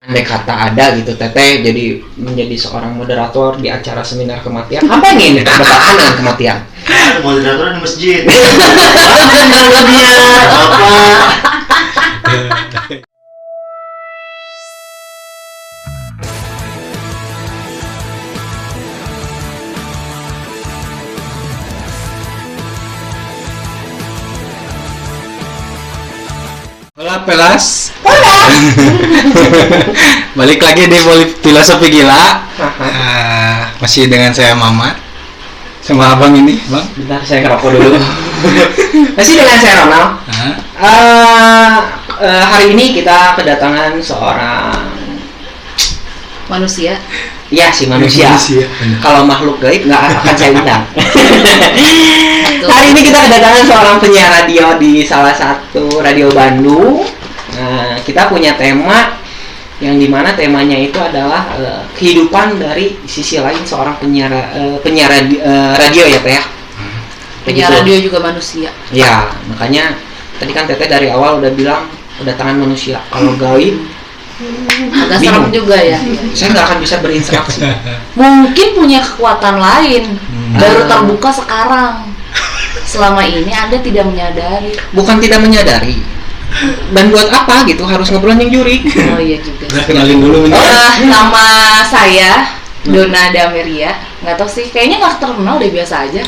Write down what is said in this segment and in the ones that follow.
andai kata ada gitu teteh jadi menjadi seorang moderator di acara seminar kematian, apa yang ingin dikatakan dengan kematian? Moderator di masjid. Hola Pelas. Balik lagi di Filosofi Gila. Masih dengan saya Mamat sama abang ini, Bang. Bentar, saya ngerokok dulu. Masih dengan saya Ronald. Hari ini kita kedatangan seorang manusia. Iya sih manusia. Kalau makhluk gaib nggak akan saya undang. Hari ini kita kedatangan seorang penyiar radio di salah satu radio Bandung. Kita punya tema yang dimana temanya itu adalah kehidupan dari sisi lain seorang penyiar radio ya Teh ya. Penyiar radio juga manusia. Ya makanya tadi kan Teteh dari awal udah bilang kedatangan manusia. Kalau gaib agak serem juga ya. Saya nggak akan bisa berinteraksi. Mungkin punya kekuatan lain, baru terbuka sekarang. Selama ini Anda tidak menyadari. Bukan tidak menyadari. Dan buat apa gitu harus ngobrol yang juri? Oh iya juga. Udah kenalin dulu. Nama saya Donna Dameria. Nggak tahu sih, kayaknya nggak terkenal deh, biasa aja.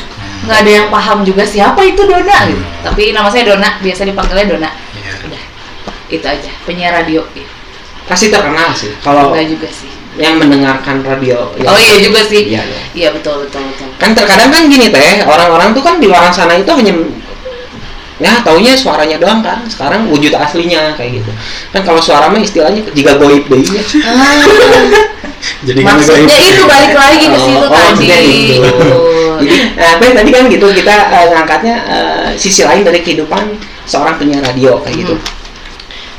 Nggak ada yang paham juga siapa itu Donna gitu. Tapi nama saya Donna, biasa dipanggilnya Donna. Udah, itu aja. Penyiar radio. Pasti terkenal sih kalau enggak juga sih yang mendengarkan radio ya. Oh iya juga sih. Iya betul. Kan terkadang kan gini Teh, orang-orang tuh kan di luar sana itu hanya ya taunya suaranya doang kan. Sekarang wujud aslinya kayak gitu kan. Kalau suara mah istilahnya jika goib deh ya. Jadi maksudnya itu balik lagi ke situ tadi gitu. Jadi tadi kan gitu kita ngangkatnya sisi lain dari kehidupan seorang penyiar radio kayak gitu.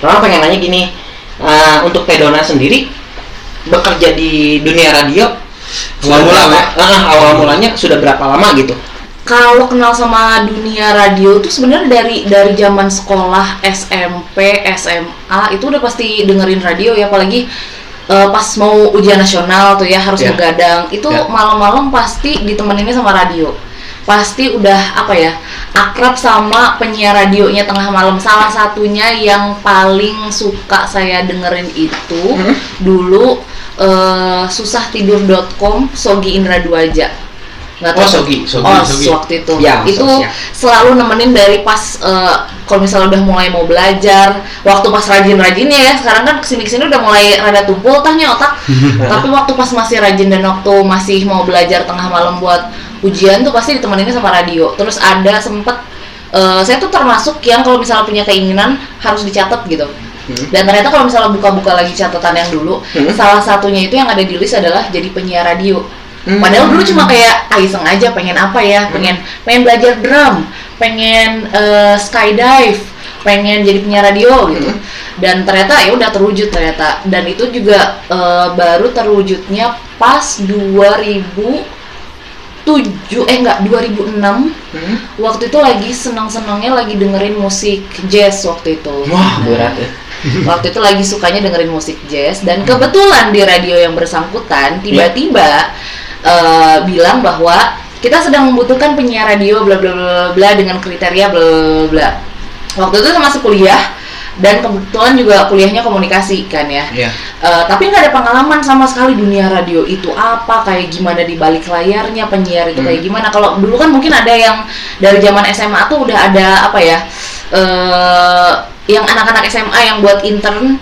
Orang pengen nanya gini, untuk Teh Donna sendiri bekerja di dunia radio awal mulanya sudah berapa lama gitu? Kalau kenal sama dunia radio tuh sebenarnya dari zaman sekolah SMP, SMA itu udah pasti dengerin radio ya, apalagi pas mau ujian nasional tuh ya harus begadang. Itu malam-malam pasti ditemeninnya sama radio. Pasti udah akrab sama penyiar radionya tengah malam. Salah satunya yang paling suka saya dengerin itu dulu susahtidur.com Sogi Indra Duaja. Nggak tahu. Sogi. Waktu itu ya, itu selalu nemenin dari pas kalau misalnya udah mulai mau belajar, waktu pas rajin-rajinnya ya. Sekarang kan kesini-kesini udah mulai rada tumpul tanya otak. Tapi waktu pas masih rajin dan waktu masih mau belajar tengah malam buat ujian tuh pasti ditemeninnya sama radio. Terus ada sempet saya tuh termasuk yang kalau misalnya punya keinginan harus dicatat gitu. Dan ternyata kalau misalnya buka-buka lagi catatan yang dulu, salah satunya itu yang ada di list adalah jadi penyiar radio. Padahal dulu cuma kayak iseng aja, pengen apa ya, pengen belajar drum, pengen skydive, pengen jadi penyiar radio gitu. Dan ternyata ya udah terwujud ternyata. Dan itu juga baru terwujudnya pas 2006 waktu itu lagi senang-senangnya lagi dengerin musik jazz waktu itu. Wah berat ya. Waktu itu lagi sukanya dengerin musik jazz dan kebetulan di radio yang bersangkutan tiba-tiba bilang bahwa kita sedang membutuhkan penyiar radio bla bla bla bla dengan kriteria bla bla. Waktu itu masih kuliah dan kebetulan juga kuliahnya komunikasi kan ya. Tapi nggak ada pengalaman sama sekali dunia radio itu apa, kayak gimana di balik layarnya penyiar itu kayak gimana. Kalau dulu kan mungkin ada yang dari zaman SMA tuh udah ada yang anak-anak SMA yang buat intern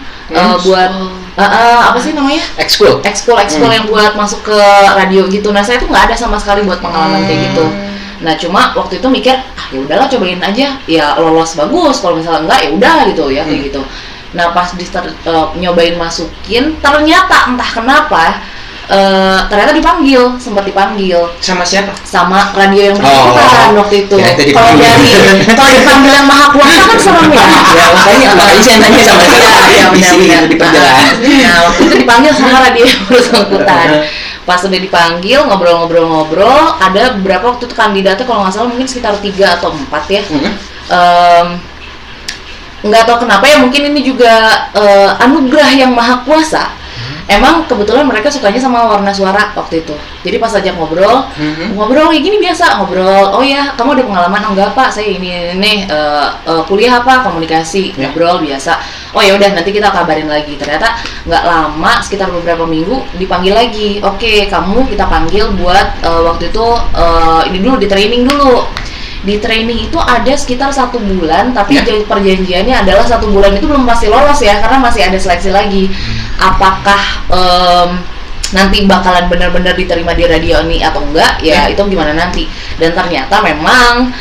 buat apa sih namanya? Ekskul yang buat masuk ke radio gitu. Nah saya tuh nggak ada sama sekali buat pengalaman kayak gitu. Nah cuma waktu itu mikir ya udahlah cobain aja, ya lolos bagus, kalau misalnya enggak ya udah gitu ya kayak gitu. Nah pas nyobain masukin ternyata entah kenapa ternyata sempat dipanggil. Sama siapa? Sama radio yang bersangkutan waktu itu. Kalau dipanggil yang maha kuasa kan serem ya. Ya makanya saya nanya sama dia benar diperjelas. Nah waktu itu dipanggil sama radio yang bersangkutan. Pas udah dipanggil ngobrol-ngobrol, ada beberapa waktu itu kandidatnya kalau nggak salah mungkin sekitar 3 atau 4 ya. nggak tahu kenapa ya, mungkin ini juga anugerah yang maha kuasa. Emang kebetulan mereka sukanya sama warna suara waktu itu. Jadi pas ajak ngobrol kayak gini biasa ngobrol. Oh ya, kamu ada pengalaman? Enggak Pak, saya ini kuliah apa? Komunikasi. Ngobrol biasa. Oh ya udah, nanti kita kabarin lagi. Ternyata nggak lama, sekitar beberapa minggu dipanggil lagi. Oke, kamu kita panggil buat waktu itu ini dulu, di training dulu. Di training itu ada sekitar 1 bulan, tapi perjanjiannya adalah 1 bulan itu belum pasti lolos ya, karena masih ada seleksi lagi. Apakah nanti bakalan benar-benar diterima di radio ini atau enggak, ya itu gimana nanti. Dan ternyata memang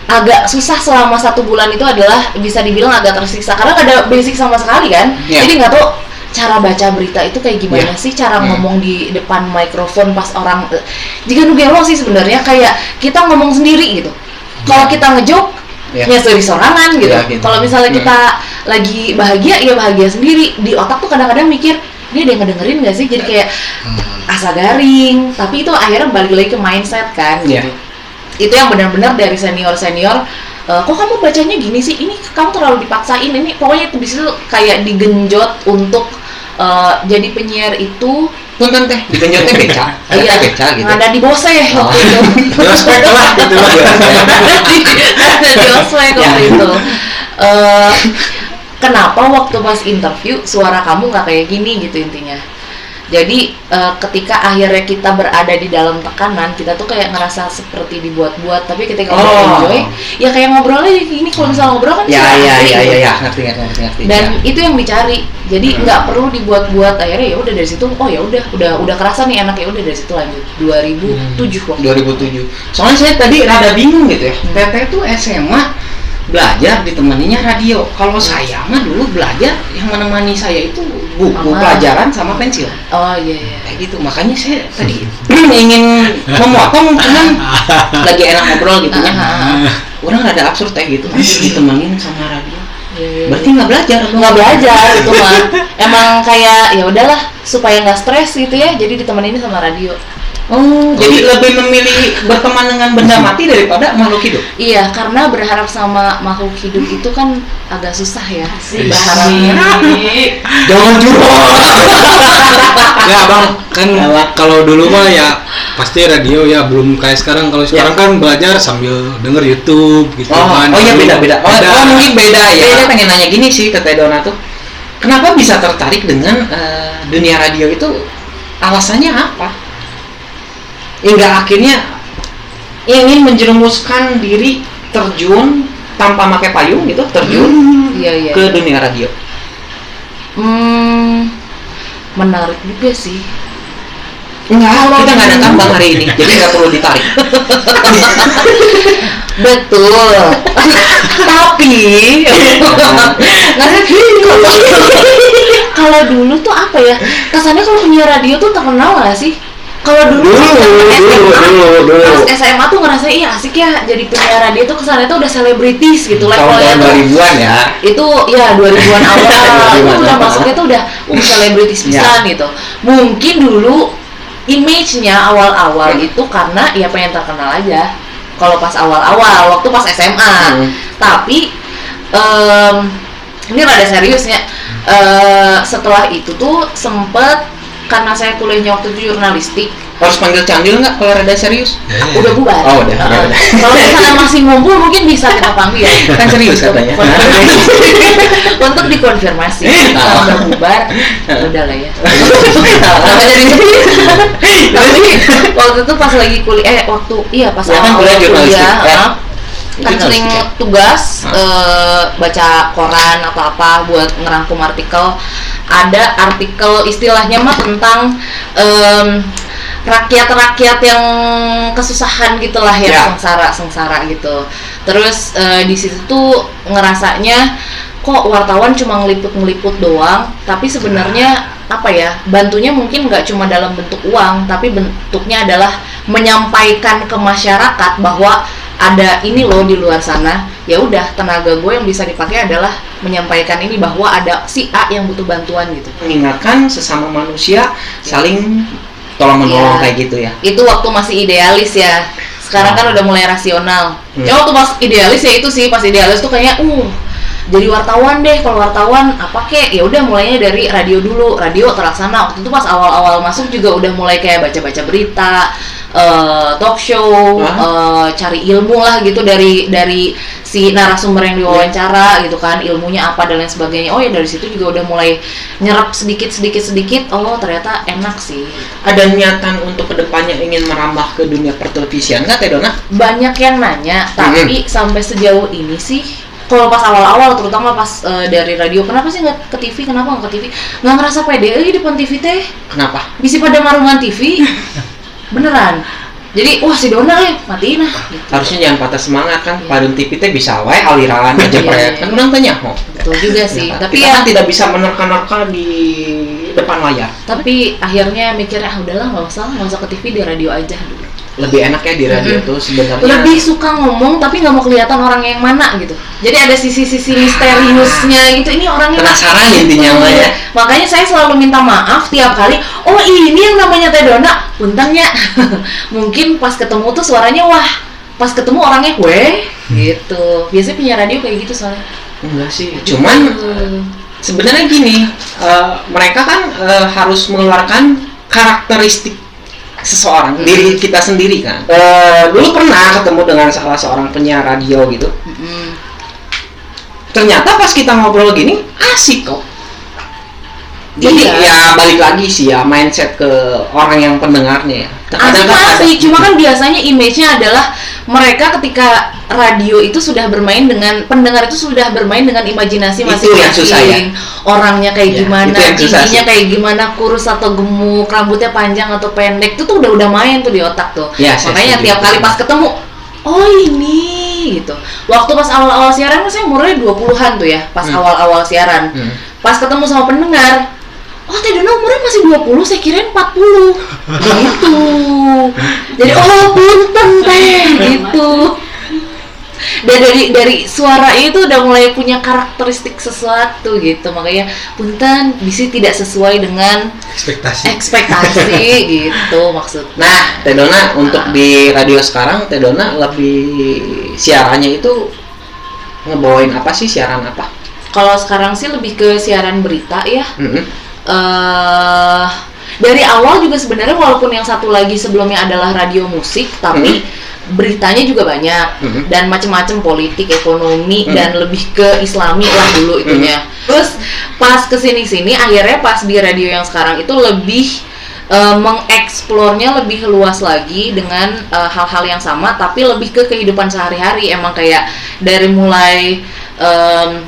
agak susah selama 1 bulan itu, adalah bisa dibilang agak tersiksa, karena nggak ada basic sama sekali kan. Jadi nggak tahu cara baca berita itu kayak gimana sih, cara ngomong di depan mikrofon pas orang jika gelo sih sebenarnya, kayak kita ngomong sendiri gitu. Kalau kita ngejok, ya sendiri sorangan gitu. Kalau misalnya kita lagi bahagia, ya bahagia sendiri. Di otak tuh kadang-kadang mikir, ini ada yang ngedengerin nggak sih? Jadi kayak asa garing. Tapi itu akhirnya balik lagi ke mindset kan. Gitu. Itu yang benar-benar dari senior-senior. Kok kamu bacanya gini sih? Ini kamu terlalu dipaksain. Ini pokoknya itu bisa kayak digenjot untuk jadi penyiar itu. Punten teh, digenjotnya beca. Iya, beca gitu. Ada di Bose waktu itu. Di ospek lah gitu lah. Ada di ospek waktu itu. Kenapa waktu pas interview suara kamu nggak kayak gini gitu intinya. Jadi ketika akhirnya kita berada di dalam tekanan, kita tuh kayak ngerasa seperti dibuat-buat. Tapi ketika udah enjoy, ya kayak ngobrolnya ini, kalau misalnya ngobrol kan ya, ngerti. Dan itu yang dicari. Jadi nggak perlu dibuat-buat. Akhirnya ya udah dari situ, oh ya udah kerasa nih enak, ya udah dari situ lanjut. 2007 waktu. 2007. Soalnya saya tadi rada bingung gitu ya. Teteh tuh SMA belajar ditemaninya radio. Kalau saya mah dulu belajar yang menemani saya itu buku pelajaran sama pensil. Oh iya. Kayak gitu. Makanya saya tadi ingin memotong, cuman lagi enak ngobrol gitu ya. Orang ada absurd gitu, ditemanin sama radio. Berarti nggak belajar itu mah. Emang kayak ya udahlah supaya nggak stres gitu ya. Jadi ditemenin sama radio. Jadi lebih memilih berteman dengan benda mati daripada makhluk hidup? Iya, karena berharap sama makhluk hidup itu kan agak susah ya. Berharapnya. Jangan curhat. Ya Bang, kan kalau dulu mah ya pasti radio ya, belum kayak sekarang. Kalau sekarang kan belajar sambil denger YouTube gitu kan. Oh iya, beda. Oh mungkin beda ya. Saya pengen nanya gini sih ke Teh Dona tuh. Kenapa bisa tertarik dengan dunia radio itu? Alasannya apa? Hingga akhirnya ingin menjerumuskan diri, terjun tanpa pakai payung gitu, terjun ke dunia radio. Menarik juga sih. Enggak, kita nggak ada tambang hari ini, jadi nggak perlu ditarik. Betul. Tapi kalau dulu tuh apa ya? Kesannya kalau punya radio tuh terkenal nggak sih? Kalau dulu pas SMA tuh ngerasa iya asik ya jadi penyiar radio tuh, kesannya tuh udah selebritis gitu lah. Tahun 2000-an ya. Itu ya 2000-an awal. Itu udah masuknya tuh udah selebritis pisan gitu. Mungkin dulu image-nya awal-awal itu karena ya pengen terkenal aja. Kalau pas awal-awal waktu pas SMA. Tapi ini rada seriusnya. Setelah itu tuh sempet, karena saya kuliahnya waktu itu jurnalistik. Harus panggil Candil nggak kalau rada serius? Udah bubar. Oh udah. Kalau misalnya masih ngumpul mungkin bisa kita panggil. Kan serius katanya. Untuk dikonfirmasi. Kalau udah bubar, udah lah ya. Tapi waktu itu pas lagi kuliah, pas awal kuliah, kan sering tugas baca koran atau apa buat ngerangkum artikel. Ada artikel istilahnya mah tentang rakyat-rakyat yang kesusahan gitulah, yang sengsara gitu. Terus di situ tuh ngerasanya kok wartawan cuma ngeliput doang, tapi sebenarnya apa ya, bantunya mungkin nggak cuma dalam bentuk uang, tapi bentuknya adalah menyampaikan ke masyarakat bahwa ada ini loh di luar sana. Ya udah, tenaga gue yang bisa dipakai adalah menyampaikan ini, bahwa ada si A yang butuh bantuan gitu. Mengingatkan sesama manusia saling tolong menolong kayak gitu ya. Itu waktu masih idealis ya. Sekarang kan udah mulai rasional. Ya waktu pas idealis ya itu sih, pas idealis tuh kayaknya jadi wartawan deh. Kalau wartawan apa kek, ya udah mulainya dari radio dulu, radio terlaksana. Waktu itu pas awal-awal masuk juga udah mulai kayak baca-baca berita, talk show, cari ilmu lah gitu dari si narasumber yang diwawancara gitu kan, ilmunya apa dan lain sebagainya. Oh ya dari situ juga udah mulai nyerap sedikit. Oh ternyata enak sih. Ada niatan untuk kedepannya ingin merambah ke dunia pertelevisian nggak Teh Dona? Banyak yang nanya, tapi sampai sejauh ini sih kalau pas awal-awal terutama pas dari radio, kenapa sih nggak ke TV, kenapa nggak ke TV, nggak ngerasa pede di depan TV teh. Kenapa? Bisa pada marungan TV beneran. Jadi wah si Dona matiin lah gitu. Harusnya jangan patah semangat kan, padun TV teh bisa wae aliran aja kan orang tanya betul juga sih. Tapi kita kan tidak bisa menerka-nerka di depan layar. Tapi akhirnya mikirnya udahlah nggak usah ke TV, di radio aja dulu. Lebih enak ya di radio tuh sebenarnya. Lebih suka ngomong tapi nggak mau kelihatan orang yang mana gitu. Jadi ada sisi-sisi misteriusnya gitu. Ini orangnya penasaran intinya mah ya. Makanya saya selalu minta maaf tiap kali. Oh ini yang namanya Teh Dona. Puntennya. Mungkin pas ketemu tuh suaranya wah. Pas ketemu orangnya gitu. Biasanya punya radio kayak gitu soalnya. Enggak sih. Cuman sebenarnya gini, mereka kan harus mengeluarkan karakteristik seseorang, diri kita sendiri kan. Dulu pernah ketemu dengan salah seorang penyiar radio gitu. Ternyata pas kita ngobrol gini asik kok. Jadi ya balik lagi sih ya mindset ke orang yang pendengarnya ya. Asik, cuma kan biasanya image-nya adalah mereka ketika radio itu sudah bermain dengan pendengar itu sudah bermain dengan imajinasi masing-masing. Orangnya kayak gimana, tingginya kayak gimana, kurus atau gemuk, rambutnya panjang atau pendek, itu tuh udah main tuh di otak tuh. Ya, makanya tiap kali pas ketemu, oh ini gitu. Waktu pas awal-awal siaran kan saya umurnya 20-an tuh ya, pas awal-awal siaran. Pas ketemu sama pendengar, oh Teh Dona umurnya masih 20, saya kirain 40 gitu. Jadi oh punten Teh gitu. Dan dari suara itu udah mulai punya karakteristik sesuatu gitu. Makanya punten bisa tidak sesuai dengan ekspektasi gitu maksud. Nah Teh Dona untuk di radio sekarang Teh Dona lebih siarannya itu ngebawain apa sih, siaran apa? Kalau sekarang sih lebih ke siaran berita ya. Dari awal juga sebenarnya walaupun yang satu lagi sebelumnya adalah radio musik, tapi beritanya juga banyak dan macam-macam, politik, ekonomi dan lebih ke islami lah dulu itunya. Terus pas kesini-sini akhirnya pas di radio yang sekarang itu lebih mengeksplornya lebih luas lagi dengan hal-hal yang sama tapi lebih ke kehidupan sehari-hari. Emang kayak dari mulai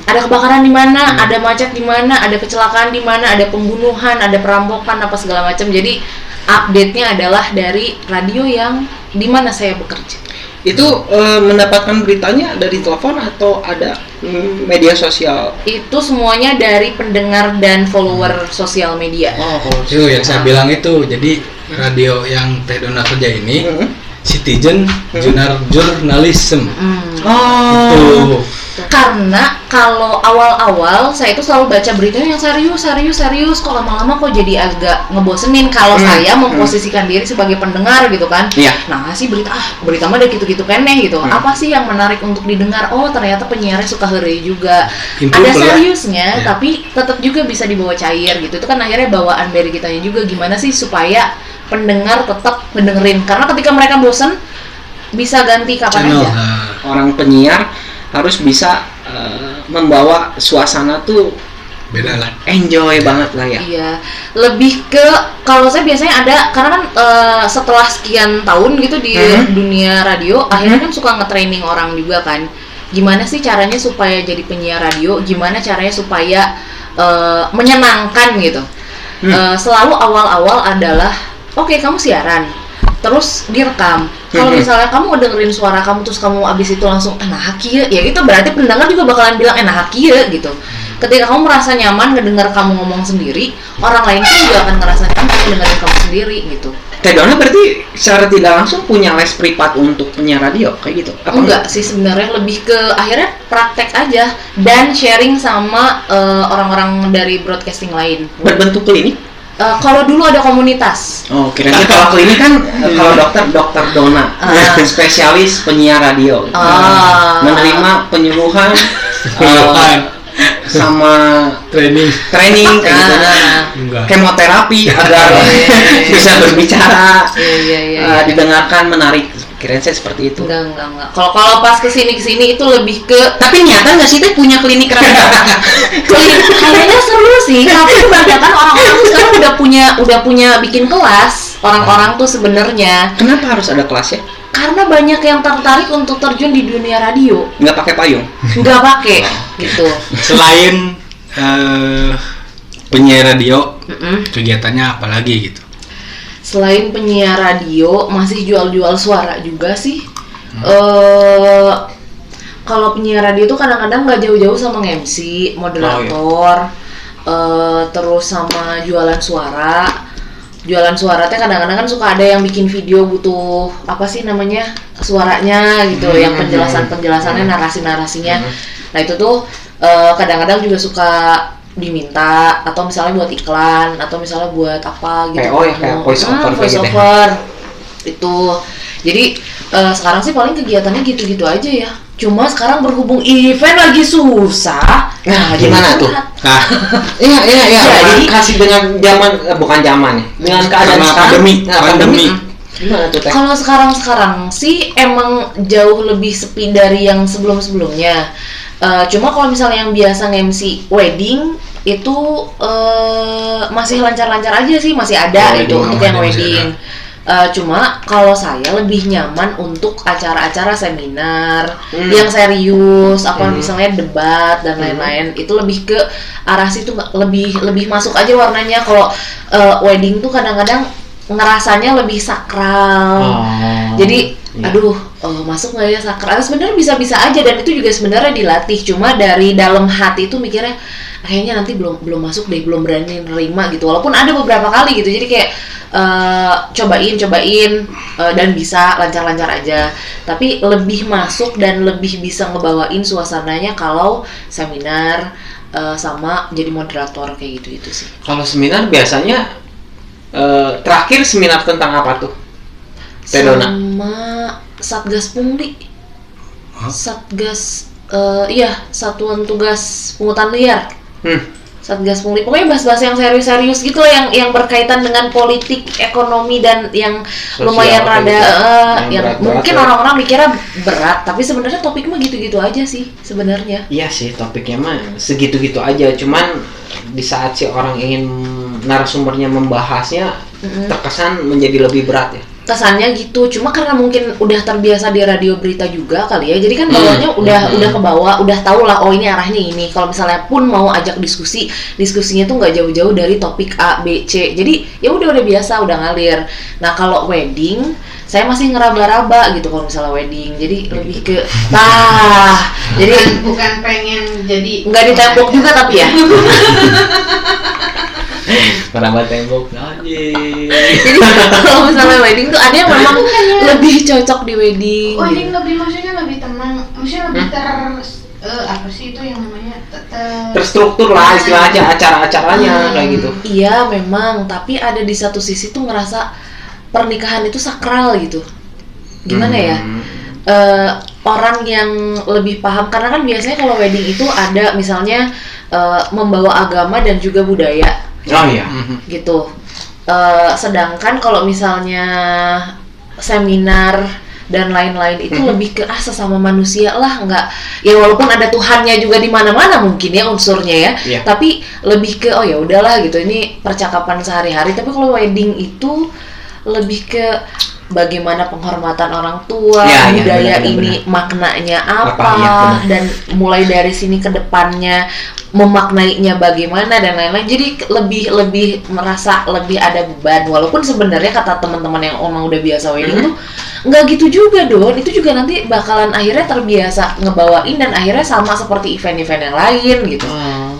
ada kebakaran di mana, ada macet di mana, ada kecelakaan di mana, ada pembunuhan, ada perampokan apa segala macam. Jadi update-nya adalah dari radio yang di mana saya bekerja. Itu mendapatkan beritanya dari telepon atau ada media sosial? Itu semuanya dari pendengar dan follower sosial media. Itu yang saya bilang itu. Jadi radio yang Teh Dona kerja ini citizen journalism. Itu. Karena kalau awal-awal saya itu selalu baca beritanya yang serius, kok lama-lama kok jadi agak ngebosenin kalau saya memposisikan diri sebagai pendengar gitu kan. Nah sih berita mah ada gitu-gitu keneh gitu. Apa sih yang menarik untuk didengar? Oh ternyata penyiarnya suka heureuy juga. Ada seriusnya tapi tetap juga bisa dibawa cair gitu. Itu kan akhirnya bawaan dari kitanya juga, gimana sih supaya pendengar tetap mendengerin. Karena ketika mereka bosen bisa ganti kapan aja. Orang penyiar harus bisa membawa suasana tuh beda lah, enjoy banget lah ya. Iya, lebih ke kalau saya biasanya ada karena kan setelah sekian tahun gitu di dunia radio, akhirnya kan suka nge-training orang juga kan. Gimana sih caranya supaya jadi penyiar radio? Gimana caranya supaya menyenangkan gitu? Selalu awal-awal adalah oke, kamu siaran. Terus direkam. Kalau misalnya kamu dengerin suara kamu terus kamu abis itu langsung enak kieu, ya itu berarti pendengar juga bakalan bilang enak kieu gitu. Ketika kamu merasa nyaman ngedengar kamu ngomong sendiri, orang lain pun juga akan ngerasa nyaman dengerin kamu sendiri gitu. Teh Dona berarti secara tidak langsung punya les privat untuk penyiar radio kayak gitu? Apa enggak sih sebenarnya, lebih ke akhirnya praktek aja dan sharing sama orang-orang dari broadcasting lain. Berbentuk klinik? Kalau dulu ada komunitas. Oh, kira-kira kalau klinik kan kalau dokter Dona, spesialis penyiar radio, menerima penyuluhan sama training kayak gitu enggak. Kemoterapi agar bisa berbicara, didengarkan, menarik. Kirain saya seperti itu. Enggak. Kalau pas kesini itu lebih ke. Tapi nyata nggak sih teh punya klinik radio? Kayaknya seru sih. Tapi kebanyakan orang-orang tuh sekarang udah punya bikin kelas. Orang-orang tuh sebenarnya. Kenapa harus ada kelasnya? Karena banyak yang tertarik untuk terjun di dunia radio. Nggak pakai payung? Nggak pakai, gitu. Selain penyiar radio, kegiatannya apa lagi gitu? Selain penyiar radio, masih jual-jual suara juga sih. Kalau penyiar radio tuh kadang-kadang nggak jauh-jauh sama MC, moderator, terus sama jualan suara. Jualan suara teh kadang-kadang kan suka ada yang bikin video butuh apa sih namanya suaranya gitu, yang penjelasannya, narasinya. Nah itu tuh kadang-kadang juga suka diminta, atau misalnya buat iklan, atau misalnya buat apa gitu. PO ya, kayak voice over itu. Jadi sekarang sih paling kegiatannya gitu-gitu aja ya. Cuma sekarang berhubung event lagi susah. Nah, gimana tuh? Nah, iya. Jadi kasih dengan bukan zaman ya. Dengan keadaan pandemi. Gimana tuh teh? Kalau sekarang sih emang jauh lebih sepi dari yang sebelum-sebelumnya. Cuma kalau misalnya yang biasa nge-MC wedding itu masih lancar-lancar aja sih, masih ada itu untuk yang wedding. Cuma kalau saya lebih nyaman untuk acara-acara seminar yang serius, apa misalnya debat dan lain-lain, itu lebih ke arah situ, lebih masuk aja warnanya. Kalau wedding tuh kadang-kadang ngerasanya lebih sakral. Jadi masuk nggak ya sakral? Sebenarnya bisa-bisa aja, dan itu juga sebenarnya dilatih. Cuma dari dalam hati itu mikirnya kayaknya nanti belum masuk deh, belum berani nerima gitu. Walaupun ada beberapa kali gitu. Jadi kayak cobain dan bisa lancar-lancar aja. Tapi lebih masuk dan lebih bisa ngebawain suasananya kalau seminar sama jadi moderator kayak gitu sih. Kalau seminar biasanya terakhir seminar tentang apa tuh? Sama Satgas Pungli. Satgas Satuan Tugas Pungutan Liar. Satgas Pungli. Pokoknya bahas-bahas yang serius-serius gitu lah, yang berkaitan dengan politik, ekonomi, dan yang sosial, lumayan rada yang mungkin orang-orang mikirnya berat, tapi sebenarnya topik mah gitu-gitu aja sih sebenarnya. Iya sih, topiknya mah segitu-gitu aja. Cuman di saat si orang ingin narasumbernya membahasnya terkesan menjadi lebih berat ya. Kesannya gitu, cuma karena mungkin udah terbiasa di radio berita juga kali ya, jadi kan bawahnya udah ke bawah, udah tau lah, oh ini arahnya ini. Kalau misalnya pun mau ajak diskusinya tuh nggak jauh-jauh dari topik A, B, C, jadi ya udah biasa, udah ngalir. Nah kalau wedding, saya masih ngeraba-raba gitu kalau misalnya wedding, jadi lebih ke jadi bukan pengen jadi nggak ditembok juga tapi ya. Merambah tembok aja. Jadi kalau misalnya wedding tuh ada yang memang lebih cocok di wedding. Wedding lebih, maksudnya lebih tenang, maksudnya lebih apa sih itu yang namanya terstruktur lah istilahnya, acara-acaranya kayak gitu. Iya memang, tapi ada di satu sisi tuh ngerasa pernikahan itu sakral gitu. Gimana ya? Orang yang lebih paham, karena kan biasanya kalau wedding itu ada misalnya membawa agama dan juga budaya. Oh iya. Gitu. Sedangkan kalau misalnya seminar dan lain-lain itu lebih ke sesama manusia lah, nggak ya, walaupun ada Tuhannya juga di mana-mana mungkin ya unsurnya ya, tapi lebih ke ya udahlah gitu, ini percakapan sehari-hari. Tapi kalau wedding itu lebih ke bagaimana penghormatan orang tua, budaya ini maknanya apa, dan mulai dari sini ke depannya memaknainya bagaimana dan lain-lain. Jadi lebih merasa lebih ada beban, walaupun sebenarnya kata teman-teman yang emang udah biasa wedding tuh nggak gitu juga Don. Itu juga nanti bakalan akhirnya terbiasa ngebawain dan akhirnya sama seperti event-event yang lain gitu.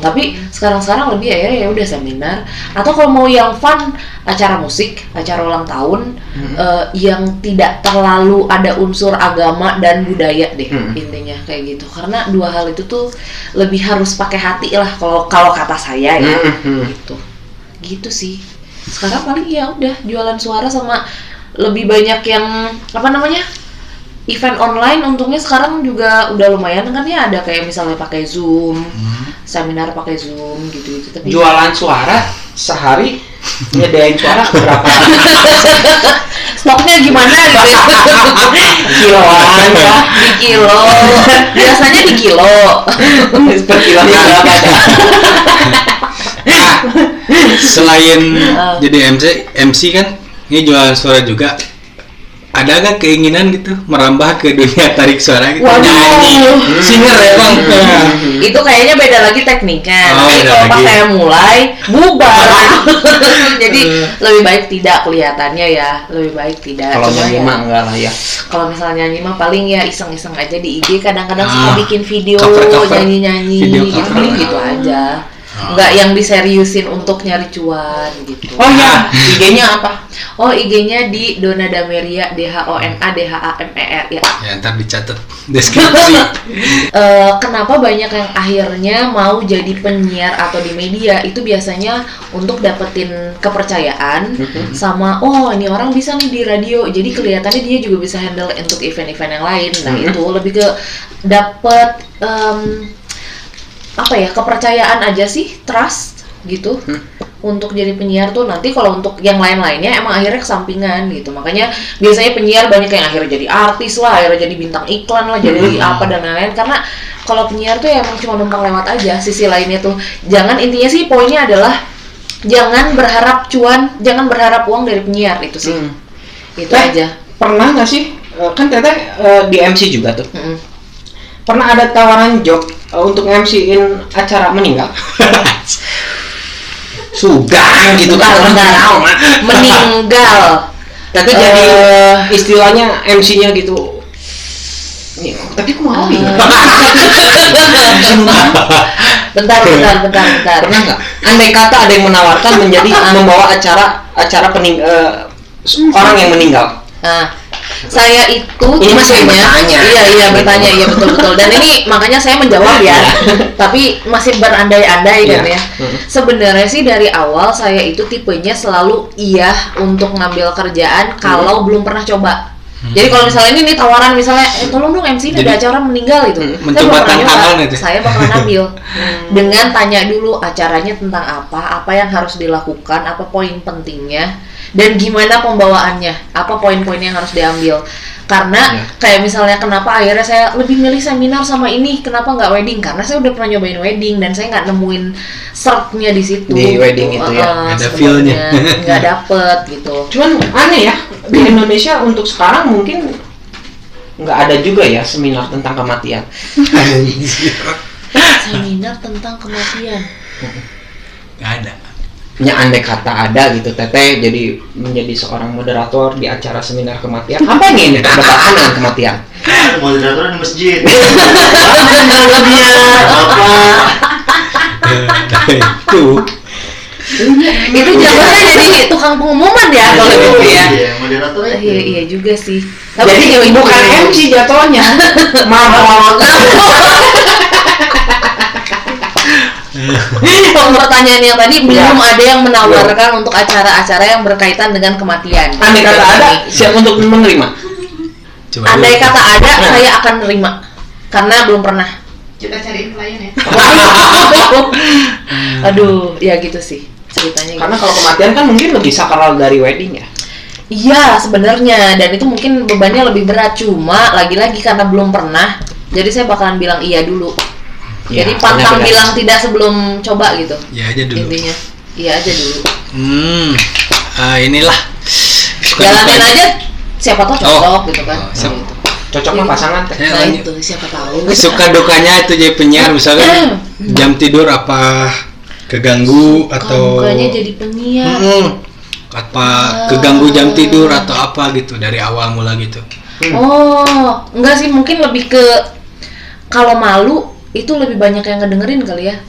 Tapi sekarang lebih akhirnya ya udah seminar, atau kalau mau yang fun, acara musik, acara ulang tahun yang tidak terlalu ada unsur agama dan budaya deh, intinya kayak gitu. Karena dua hal itu tuh lebih harus pakai hati lah kalau kata saya ya. Gitu sih. Sekarang paling ya udah jualan suara, sama lebih banyak yang event online. Untungnya sekarang juga udah lumayan kan ya, ada kayak misalnya pakai Zoom seminar pakai Zoom gitu. Tapi jualan suara sehari nyediain suara berapa? stoknya gimana gitu? Kiloan ya? Di kilo, biasanya di kilo. Per kilonya berapa ada? Selain jadi MC kan, ini jualan suara juga. Ada nggak keinginan gitu merambah ke dunia tarik suara gitu? Waduh. Nyanyi, singer ya bang? Itu kayaknya beda lagi tekniknya. Oh, Tapi beda kalau pas lagi. saya mulai bubar. Jadi lebih baik tidak kelihatannya ya, lebih baik tidak. Kalau Cuma nyanyi ya, mah enggak lah ya. kalau misalnya nyanyi mah paling ya iseng-iseng aja di IG. Kadang-kadang suka bikin video Cover-cover. nyanyi-nyanyi Video gitu, cover. paling gitu aja. Nggak yang diseriusin untuk nyari cuan gitu. Oh ya, IG-nya apa? Oh, IG-nya di Dona Dameria, DHONADHAMER ya. Ya ntar dicatat deskripsi. Kenapa banyak yang akhirnya mau jadi penyiar atau di media itu biasanya untuk dapetin kepercayaan sama ini orang bisa nih di radio, jadi kelihatannya dia juga bisa handle untuk event-event yang lain. Nah itu lebih ke dapet kepercayaan aja sih, trust gitu. Untuk jadi penyiar tuh nanti kalau untuk yang lain-lainnya emang akhirnya kesampingan gitu. Makanya biasanya penyiar banyak yang akhirnya jadi artis lah, akhirnya jadi bintang iklan lah, jadi apa dan lain-lain. Karena kalau penyiar tuh ya emang cuma numpang lewat aja. Sisi lainnya tuh intinya sih poinnya adalah jangan berharap cuan, jangan berharap uang dari penyiar itu sih. Itu aja. Pernah nggak sih? Kan Teteh di MC juga tuh. Pernah ada tawaran job untuk MC-in acara meninggal? Sugan gitu kan. Meninggal. Tapi jadi istilahnya MC-nya gitu. Tapi aku mau ya. Bentar. Pernah nggak? Andai kata ada yang menawarkan menjadi membawa acara orang yang meninggal. Nah, saya itu Ini masih bertanya. Iya bertanya, iya betul. Dan ini makanya saya menjawab ya. Tapi masih berandai-andai kan ya. Sebenarnya sih dari awal saya itu tipenya selalu iya untuk ngambil kerjaan kalau belum pernah coba. Jadi kalau misalnya ini nih tawaran misalnya tolong dong MC ini ada acara meninggal gitu. Mencoba tantangan itu. Saya bakalan ambil. Dengan tanya dulu acaranya tentang apa yang harus dilakukan, apa poin pentingnya, dan gimana pembawaannya, apa poin-poin yang harus diambil. Karena kayak misalnya kenapa akhirnya saya lebih milih seminar sama ini, kenapa nggak wedding? Karena saya udah pernah nyobain wedding dan saya nggak nemuin sertnya di situ. Di wedding itu ya, ada feel-nya. Nggak dapet gitu. Cuman aneh ya, di Indonesia untuk sekarang mungkin nggak ada juga ya seminar tentang kematian. Seminar tentang kematian. Nggak ada. Ya andai kata ada gitu Teteh jadi menjadi seorang moderator di acara seminar kematian, apa yang ingin berkaitan dengan kematian? Moderator di masjid. Itu jawabannya jadi tukang pengumuman ya kalau gitu ya. Iya, moderator. Iya juga sih. Jadi bukan MC jatuhnya, mabok. Pertanyaan yang tadi belum ada yang menawarkan untuk acara-acara yang berkaitan dengan kematian. Andai kata ada, siap untuk menerima. Andai kata ada, saya akan menerima karena belum pernah. Kita cariin klien ya. Aduh, ya gitu sih ceritanya. Karena kalau kematian kan mungkin lebih sakral dari wedding ya. Iya sebenarnya, dan itu mungkin bebannya lebih berat, cuma lagi-lagi karena belum pernah, jadi saya bakalan bilang iya dulu. Jadi pantang bilang tidak sebelum coba gitu. Iya aja dulu. Intinya, iya aja dulu. Inilah. Jalanin aja, siapa tahu cocok gitu kan. Siap. Gitu. Cocok mah pasangan Teh. Nah itu siapa tahu. Suka dukanya itu jadi penyiar, misalkan jam tidur apa keganggu atau Bukannya jadi penyiar. apa keganggu jam tidur atau apa gitu dari awal mula gitu. Oh, enggak sih, mungkin lebih ke kalau malu itu lebih banyak yang ngedengerin kali ya.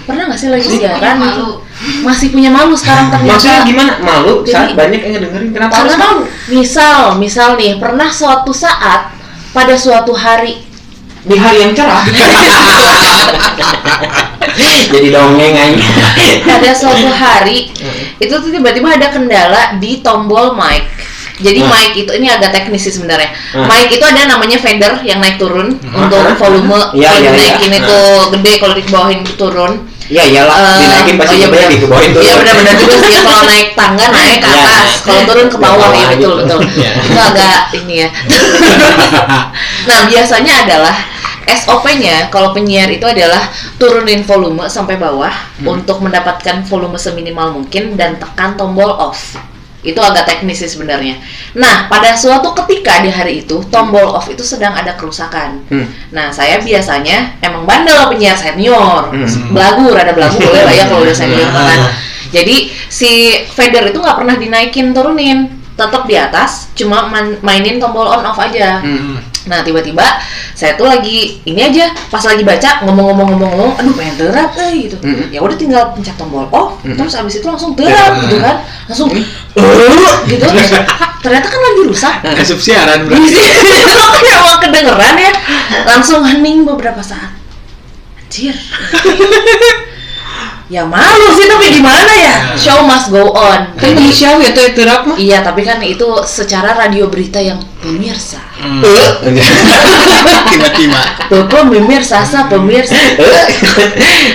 Pernah nggak sih lagi siaran gitu? Masih punya malu sekarang ternyata. Maksudnya gimana? Malu Jadi, saat banyak yang ngedengerin, kenapa harus karena malu? misal nih pernah suatu saat pada suatu hari Di hari yang cerah. Jadi dongeng aja. pada suatu hari itu tuh tiba-tiba ada kendala di tombol mic. Jadi mic itu ini agak teknis sih sebenarnya. Mic itu ada namanya fader yang naik turun untuk volume. Kalau dinaikin itu gede, kalau dibawahin itu turun. Iya iyalah, dinaikin pasti gede, dikebawahin turun. Iya benar-benar juga sih, kalau naik tangga naik ke atas, kalau turun ke bawah ya betul. Itu agak ini ya. Nah biasanya adalah SOP-nya kalau penyiar itu adalah turunin volume sampai bawah untuk mendapatkan volume seminimal mungkin dan tekan tombol off. Itu agak teknis sih sebenarnya. Nah, pada suatu ketika di hari itu tombol off itu sedang ada kerusakan. Nah, saya biasanya emang bandel penyiar senior. Rada belagu boleh lah ya kalau udah senior kan. Jadi si fader itu nggak pernah dinaikin turunin, tetap di atas, cuma mainin tombol on off aja. Nah tiba-tiba saya tuh lagi ini aja pas lagi baca ngomong, aduh pengen terap gitu. Ya udah tinggal pencet tombol off, terus abis itu langsung terap gitu kan, langsung gitu. Ternyata kan lagi rusak. Asup siaran berarti. Kan emang kedengeran ya, langsung hening beberapa saat. Anjir. Ya malu sih tapi gimana ya? Show must go on. Kan manusiawi ya tuh terap mah. Iya, tapi kan itu secara radio berita yang pemirsa. Tiba-tiba. Tuh pemirsa,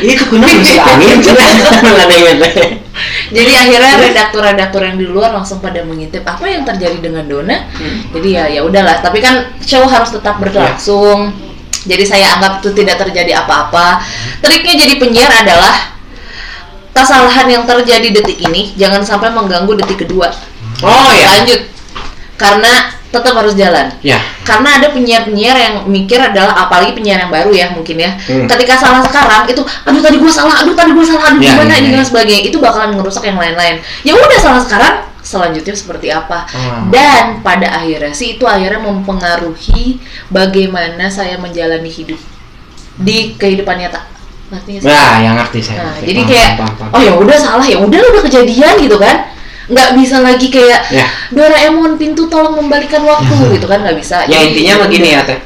Itu kuno masuk angin. Jadi akhirnya redaktur yang di luar langsung pada mengintip apa yang terjadi dengan Donna. Jadi ya udahlah, tapi kan show harus tetap berlangsung. Jadi saya anggap itu tidak terjadi apa-apa. Triknya jadi penyiar adalah kesalahan yang terjadi detik ini jangan sampai mengganggu detik kedua. Lanjut. Karena tetap harus jalan. Karena ada penyiar-penyiar yang mikir adalah, apalagi penyiar yang baru ya mungkin ya. Ketika salah sekarang itu, aduh tadi gue salah, gimana ini dan sebagainya, itu bakalan ngerusak yang lain-lain. Ya udah salah sekarang, selanjutnya seperti apa. Dan pada akhirnya sih itu akhirnya mempengaruhi bagaimana saya menjalani hidup di kehidupan nyata. Nah, yang ngerti saya. Nah, jadi kayak oh ya udah salah, ya udah kejadian gitu kan. Nggak bisa lagi kayak Doraemon pintu tolong membalikan waktu gitu kan, nggak bisa. Ya intinya begini ya Teh.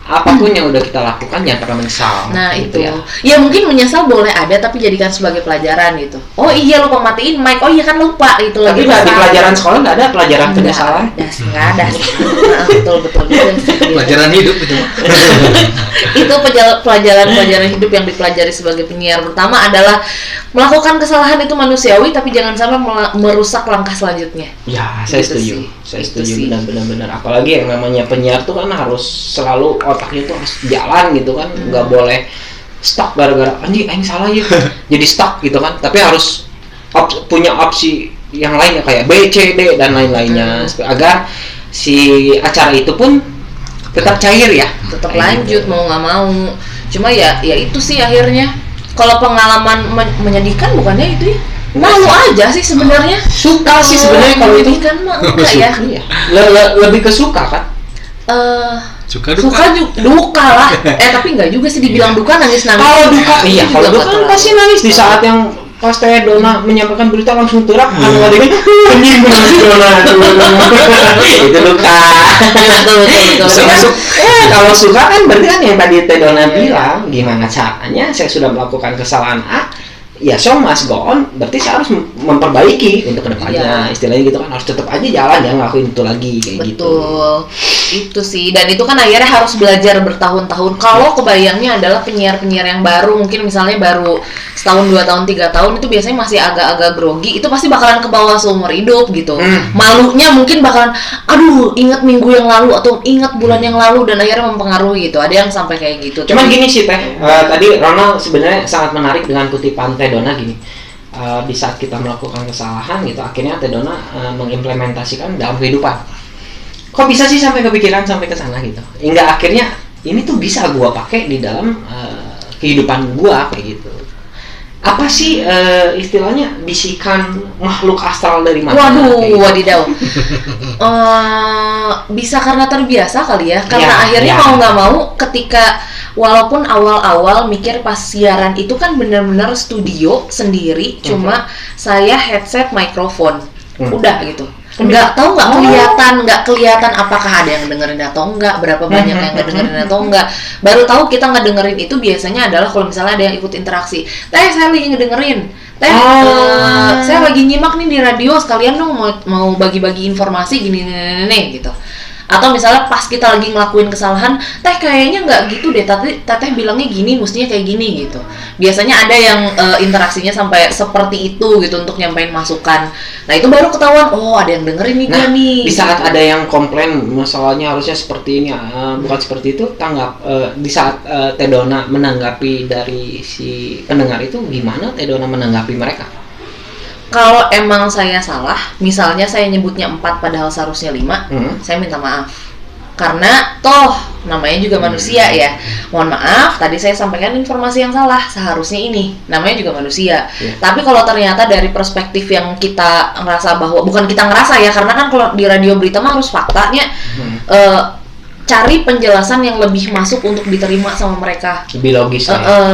Apapun yang udah kita lakukan jangan pernah menyesal. Nah gitu itu ya mungkin menyesal boleh ada, tapi jadikan sebagai pelajaran gitu. Oh iya lupa matiin mic, oh iya kan lupa itu lagi. Tapi di pelajaran sekolah nggak ada pelajaran penyesalan. Nggak ada. Betul. Pelajaran hidup itu. Itu pelajaran hidup yang dipelajari sebagai penyiar. Pertama adalah melakukan kesalahan itu manusiawi, tapi jangan sampai merusak langkah selanjutnya. Ya, saya setuju. Saya setuju benar-benar. Apalagi yang namanya penyiar tuh kan harus selalu otaknya tuh harus jalan gitu kan, nggak boleh stuck gara-gara anjing salah ya. Jadi stuck gitu kan. Tapi harus punya opsi yang lainnya kayak B, C, D dan lain-lainnya agar si acara itu pun tetap cair ya. Tetap lanjut gitu. Mau nggak mau. Cuma ya itu sih akhirnya. Kalau pengalaman menyedihkan bukannya itu ya? Malu aja sih sebenarnya. Suka sih sebenarnya kalau itu kan mah enggak ya. Lebih ke suka kan? Suka duka lah. Tapi enggak juga sih dibilang duka nangis. Kalau duka kalau duka kan pasti nangis di saat yang pas Teh Donna menyampaikan berita langsung terak kan ngadengin anjing benar Donna. Itu duka. Betul. Kalau suka kan berarti kan yang tadi Teh Donna bilang, gimana caranya saya sudah melakukan kesalahan A, ya show must go on, berarti saya harus memperbaiki untuk kedepannya. Istilahnya gitu kan, harus tetap aja jalan ya, ngelakuin itu lagi kayak gitu. Betul. Itu sih, dan itu kan akhirnya harus belajar bertahun-tahun. Kalau kebayangnya adalah penyiar-penyiar yang baru, mungkin misalnya baru setahun, 2 tahun, 3 tahun, itu biasanya masih agak-agak grogi, itu pasti bakalan ke bawah seumur hidup gitu. Malunya mungkin bakalan, aduh ingat minggu yang lalu atau ingat bulan yang lalu, dan akhirnya mempengaruhi gitu. Ada yang sampai kayak gitu. Cuman gini sih Teh, tadi Ronald sebenarnya sangat menarik dengan kutipan Teh Donna gini. Di saat kita melakukan kesalahan gitu, akhirnya Teh Donna mengimplementasikan dalam kehidupan. Kok bisa sih sampai kepikiran sampai ke sana gitu? Hingga akhirnya ini tuh bisa gua pakai di dalam kehidupan gua kayak gitu. Apa sih istilahnya bisikan makhluk astral dari mana? Waduh, wadidaw. Bisa karena terbiasa kali ya. Karena akhirnya mau nggak mau ketika walaupun awal-awal mikir pas siaran itu kan benar-benar studio sendiri, cuma saya headset mikrofon, udah gitu. Nggak kelihatan apakah ada yang dengerin atau enggak, berapa banyak yang ngedengerin atau enggak. Baru tahu kita ngedengerin itu biasanya adalah kalau misalnya ada yang ikut interaksi. Saya lagi ngedengerin, Teh, saya lagi nyimak nih di radio, sekalian dong mau bagi-bagi informasi gini nih gitu. Atau misalnya pas kita lagi ngelakuin kesalahan, teh kayaknya nggak gitu deh, teteh bilangnya gini, mestinya kayak gini gitu. Biasanya ada yang interaksinya sampai seperti itu gitu untuk nyampein masukan. Nah itu baru ketahuan, oh ada yang dengerin nih gua nih. Di saat ada yang komplain masalahnya harusnya seperti ini, bukan seperti itu, di saat Teh Dona menanggapi dari si pendengar itu, gimana Teh Dona menanggapi mereka? Kalau emang saya salah, misalnya saya nyebutnya 4 padahal seharusnya 5, saya minta maaf. Karena toh namanya juga manusia ya. Mohon maaf, tadi saya sampaikan informasi yang salah, seharusnya ini. Namanya juga manusia. Tapi kalau ternyata dari perspektif yang kita ngerasa bahwa, bukan kita ngerasa ya, karena kan kalau di radio berita mah harus faktanya, cari penjelasan yang lebih masuk untuk diterima sama mereka. Lebih logis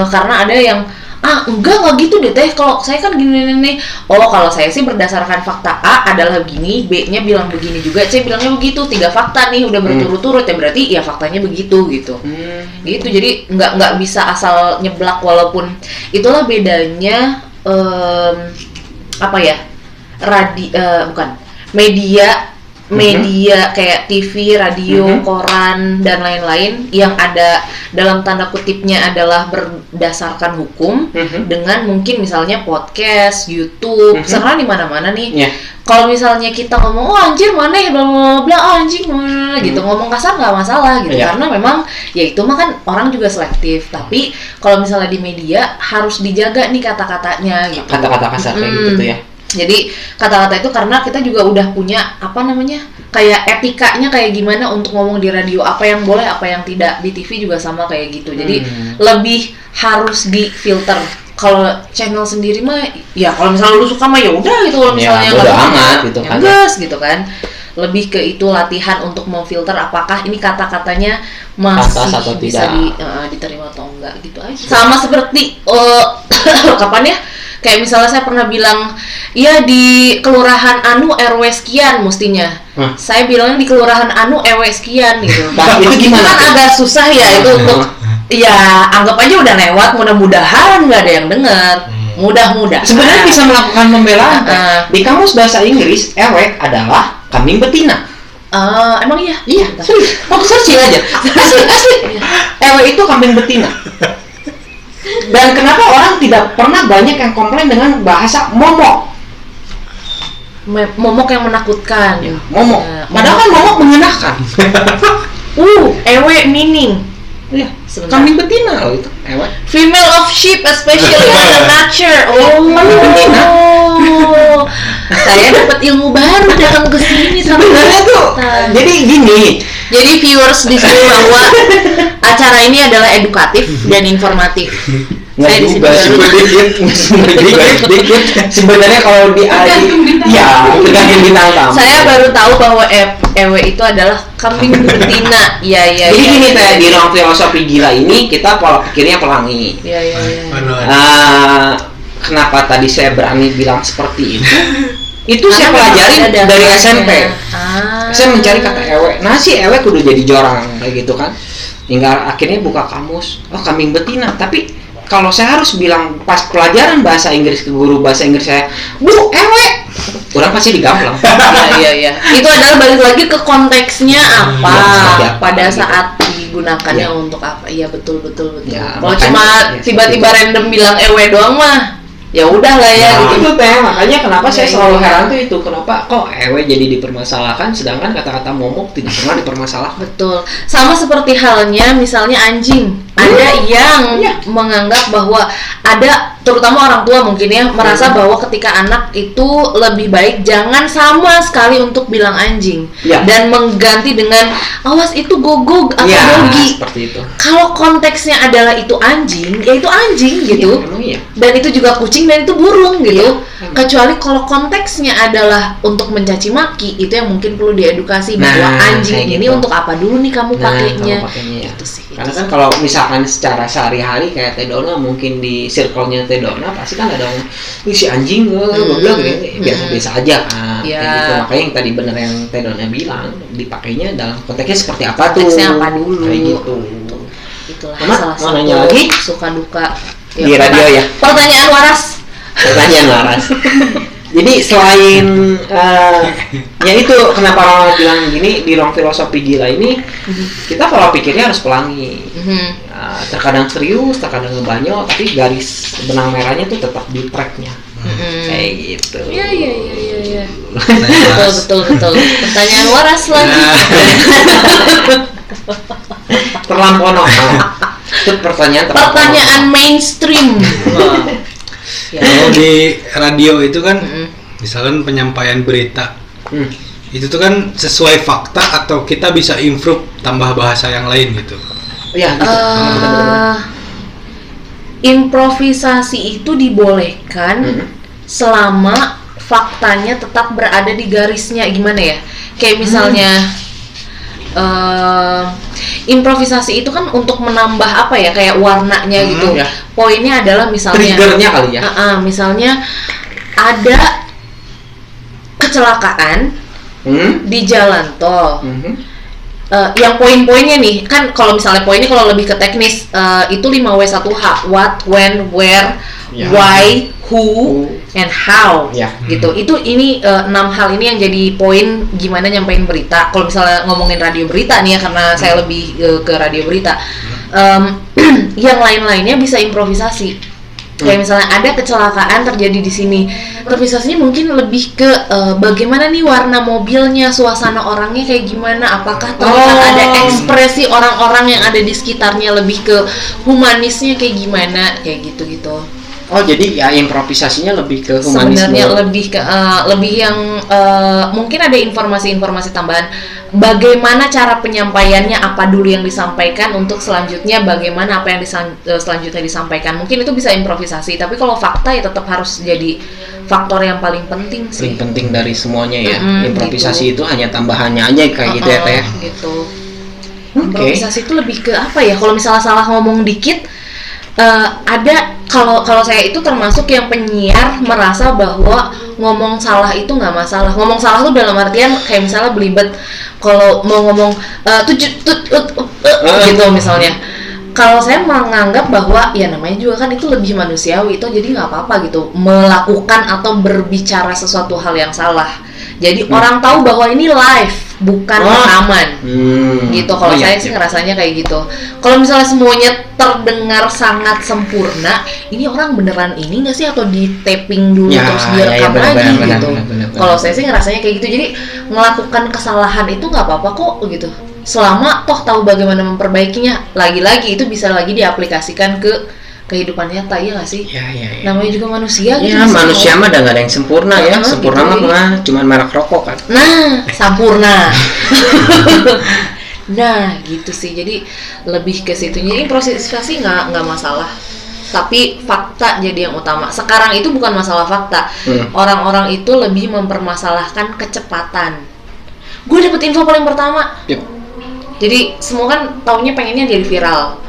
karena ada yang enggak gitu deh teh, kalau saya kan gini nih. Oh kalau saya sih berdasarkan fakta A adalah begini, B-nya bilang begini juga, C bilangnya begitu, 3 fakta nih udah berturut-turut ya, berarti ya faktanya begitu gitu. Gitu, jadi nggak bisa asal nyeblak, walaupun itulah bedanya bukan media kayak TV, radio, koran, dan lain-lain yang ada dalam tanda kutipnya adalah berdasarkan hukum, dengan mungkin misalnya podcast, YouTube, serah di mana-mana nih. Kalau misalnya kita ngomong, oh anjir mana ya, bla bla bla, anjing mana gitu, ngomong kasar nggak masalah gitu, karena memang ya itu mah kan orang juga selektif. Tapi kalau misalnya di media harus dijaga nih kata-katanya gitu. Kata-kata kasar kayak gitu tuh ya. Jadi kata-kata itu karena kita juga udah punya kayak etikanya kayak gimana untuk ngomong di radio, apa yang boleh, apa yang tidak. Di TV juga sama kayak gitu. Jadi lebih harus difilter. Kalau channel sendiri mah ya kalau misalnya lu suka mah ya udah gitu, kalau misalnya bodo amat gitu kan. Gas gitu kan. Lebih ke itu latihan untuk memfilter apakah ini kata-katanya masih atau bisa diterima atau enggak gitu aja. Sama seperti kapan ya? Kayak misalnya saya pernah bilang, iya di kelurahan Anu RW sekian mestinya. Saya bilangnya di kelurahan Anu RW sekian gitu. Itu gimana? Kan agak susah ya itu untuk, ya anggap aja udah lewat, mudah-mudahan nggak ada yang dengar. Mudah-mudahan. Sebenarnya bisa melakukan pembelaan. Di kamus bahasa Inggris, ewek adalah kambing betina. Emang iya? Iya, serius. Searching aja. Asli. Ewek itu kambing betina. Dan kenapa orang tidak pernah banyak yang komplain dengan bahasa momok? Momok yang menakutkan. Momok. Padahal kan momok menyenangkan. Ewe meaning. Iya, kambing betina loh itu, ewe. Female of sheep, especially in the nature. Kambing betina. Saya dapat ilmu baru datang ke sini sebenarnya tuh. Jadi gini. Jadi viewers di sini bahwa acara ini adalah edukatif dan informatif. Saya di sini sebenarnya kalau di tergantung bintang tamu. Saya baru tahu bahwa ewe itu adalah kambing betina. Iya. Jadi gini teh, di ruang filosofi gila ini kita pola pikirnya pelangi. Iya. Kenapa tadi saya berani bilang seperti itu? Itu saya pelajari dari SMP. Saya mencari kata ewe. Nah si ewe kudu jadi jorang kayak gitu kan. Hingga akhirnya buka kamus. Oh kambing betina. Tapi kalau saya harus bilang pas pelajaran bahasa Inggris ke guru bahasa Inggris saya, Bu ewe, orang pasti digamplang. Iya. Itu adalah balik lagi ke konteksnya apa pada saat digunakannya untuk apa. Iya betul. Ya, kalau cuma tiba-tiba random bilang ewe doang mah, ya udah lah ya gitu. Itu teh, makanya kenapa saya selalu heran tuh itu, kenapa kok ewe jadi dipermasalahkan sedangkan kata-kata momok tidak pernah dipermasalahkan. Betul. Sama seperti halnya misalnya anjing. Ada yang menganggap bahwa ada, terutama orang tua mungkin ya, merasa bahwa ketika anak itu lebih baik jangan sama sekali untuk bilang anjing dan mengganti dengan awas itu gogog atau dogi. Seperti itu. Kalau konteksnya adalah itu anjing, ya itu anjing gitu. Dan itu juga kucing dan itu burung gitu. Kecuali kalau konteksnya adalah untuk mencaci maki, itu yang mungkin perlu diedukasi bahwa anjing ini untuk apa dulu nih kamu pakainya. Itu sih. Karena kan kalau misalkan secara sehari-hari kayak Teh Dona, mungkin di circle-nya Teh Dona pasti kan ada orang si anjing goblok gitu, biasa-biasa aja kan. Kayak gitu. Makanya yang tadi bener yang Teh Dona bilang, dipakainya dalam konteksnya seperti apa tuh? Konteksnya apa dulu? Kayak gitu. Itulah salah salah satu nanya lagi suka duka di radio ya. Pertanyaan waras. Pertanyaan waras. Jadi selain ya itu kenapa orang bilang gini di ruang filosofi gila ini kita pola pikirnya harus pelangi. Terkadang serius, terkadang ngebanyol, tapi garis benang merahnya tuh tetap di tracknya. Kayak gitu. Iya. Betul. Pertanyaan waras lagi. Terlampau normal. Itu pertanyaan mainstream. Kalau di radio itu kan misalkan penyampaian berita itu tuh kan sesuai fakta atau kita bisa improve tambah bahasa yang lain gitu. Ya, gitu. Improvisasi itu dibolehkan selama faktanya tetap berada di garisnya. Gimana ya? Kayak misalnya improvisasi itu kan untuk menambah apa ya, kayak warnanya gitu. Ya. Poinnya adalah misalnya triggernya kali ya. Misalnya ada kecelakaan di jalan tol. Yang poin-poinnya nih kan, kalau misalnya poinnya kalau lebih ke teknis itu 5W1H, what, when, where, why, who, and how, gitu. Ini 6 hal ini yang jadi poin gimana nyampein berita. Kalau misalnya ngomongin radio berita nih ya, karena saya lebih ke radio berita. Yang lain-lainnya bisa improvisasi. Kayak misalnya ada kecelakaan terjadi di sini, improvisasinya mungkin lebih ke bagaimana nih warna mobilnya, suasana orangnya kayak gimana, apakah terlihat ada ekspresi orang-orang yang ada di sekitarnya, lebih ke humanisnya kayak gimana, kayak gitu-gitu. Oh, jadi ya improvisasinya lebih ke humanisme. Sebenarnya lebih ke lebih yang mungkin ada informasi-informasi tambahan. Bagaimana cara penyampaiannya, apa dulu yang disampaikan, untuk selanjutnya bagaimana apa yang selanjutnya disampaikan. Mungkin itu bisa improvisasi, tapi kalau fakta ya tetap harus jadi faktor yang paling penting sih. Paling penting dari semuanya ya. Improvisasi gitu. Itu hanya tambahannya aja kayak gitu ya, Teh. Gitu. Improvisasi itu lebih ke apa ya? Kalau misalnya salah ngomong dikit, ada kalau saya itu termasuk yang penyiar merasa bahwa ngomong salah itu nggak masalah. Ngomong salah tuh dalam artian kayak misalnya belibet, kalau mau ngomong gitu misalnya. Kalau saya menganggap bahwa ya namanya juga kan itu lebih manusiawi, itu jadi nggak apa-apa gitu melakukan atau berbicara sesuatu hal yang salah. Jadi orang tahu bahwa ini live, bukan rekaman. Gitu. Kalau saya sih ngerasanya kayak gitu. Kalau misalnya semuanya terdengar sangat sempurna, ini orang beneran ini nggak sih, atau di taping dulu terus direkam lagi gitu. Kalau saya sih ngerasanya kayak gitu. Jadi melakukan kesalahan itu nggak apa-apa kok gitu. Selama toh tahu bagaimana memperbaikinya. Lagi-lagi itu bisa lagi diaplikasikan ke kehidupan nyata, ya nggak sih? Iya. Namanya juga manusia gitu. Ya, manusia mah udah nggak ada yang sempurna ya. Sempurna gitu, mah cuman merek rokok kan. Nah, sampurna. Nah, gitu sih. Jadi lebih ke situ. Jadi improvisasi nggak masalah. Tapi fakta jadi yang utama. Sekarang itu bukan masalah fakta. Orang-orang itu lebih mempermasalahkan kecepatan. Gue dapet info paling pertama. Jadi semua kan taunya pengennya jadi viral.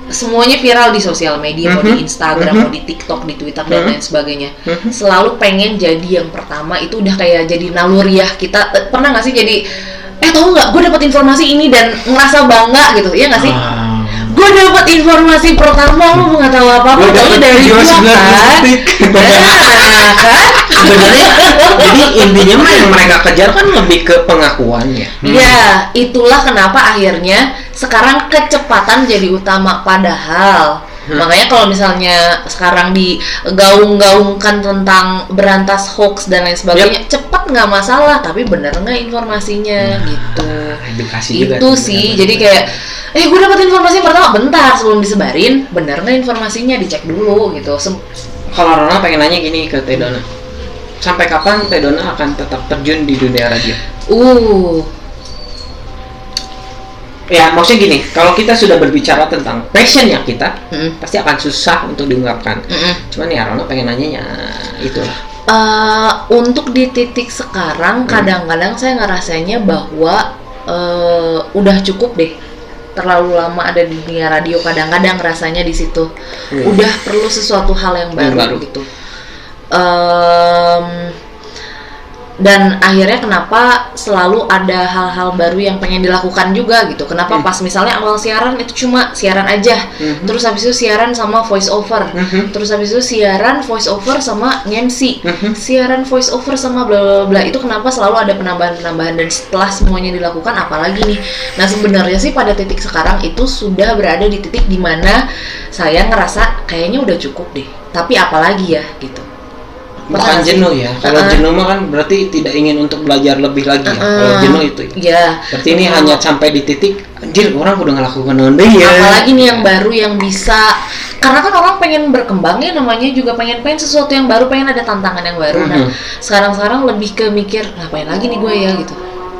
Semuanya viral di sosial media, mau di Instagram, mau di TikTok, di Twitter, dan lain sebagainya. Selalu pengen jadi yang pertama, itu udah kayak jadi naluriah kita. Pernah nggak sih jadi, tahu nggak, gue dapat informasi ini dan ngerasa bangga gitu, ya nggak sih? Gue dapat informasi pertama, lu nggak tahu apa-apa, tapi dari gue kan. Sebenarnya jadi intinya mah yang mereka kejar kan lebih ke pengakuannya. Ya, itulah kenapa akhirnya sekarang kecepatan jadi utama. Padahal makanya kalau misalnya sekarang digaung-gaungkan tentang berantas hoax dan lain sebagainya, cepat nggak masalah, tapi bener nggak informasinya gitu. Edukasi itu juga sih. Jadi kayak gue dapat informasi pertama, bentar sebelum disebarin, bener nggak informasinya, dicek dulu gitu. Kalau Rona pengen nanya gini ke Teh Dona, sampai kapan Teh Dona akan tetap terjun di dunia radio? Ya maksudnya gini, kalau kita sudah berbicara tentang passionnya kita, pasti akan susah untuk diungkapkan. Cuman ya Rona pengen nanyanya itulah. Untuk di titik sekarang, kadang-kadang saya ngerasanya bahwa udah cukup deh. Terlalu lama ada di dunia radio, kadang-kadang rasanya di situ. Udah perlu sesuatu hal yang baru gitu. Dan akhirnya kenapa selalu ada hal-hal baru yang pengen dilakukan juga gitu. Kenapa pas misalnya awal siaran itu cuma siaran aja, terus habis itu siaran sama voice over, terus habis itu siaran voice over sama MC, siaran voice over sama bla bla bla. Itu kenapa selalu ada penambahan-penambahan, dan setelah semuanya dilakukan apalagi nih. Nah sebenarnya sih pada titik sekarang itu sudah berada di titik dimana saya ngerasa kayaknya udah cukup deh. Tapi apalagi ya gitu. Bukan jenuh ya. Kalau jenuh mah kan berarti tidak ingin untuk belajar lebih lagi ya. Kalau jenuh itu. Ya. Berarti ini hanya sampai di titik anjir orang udah ngelakukan dengan dia. Apalagi nih yang baru yang bisa, karena kan orang pengen berkembang ya, namanya juga pengen sesuatu yang baru, pengen ada tantangan yang baru. Nah, sekarang lebih ke mikir ngapain lagi nih gue ya gitu.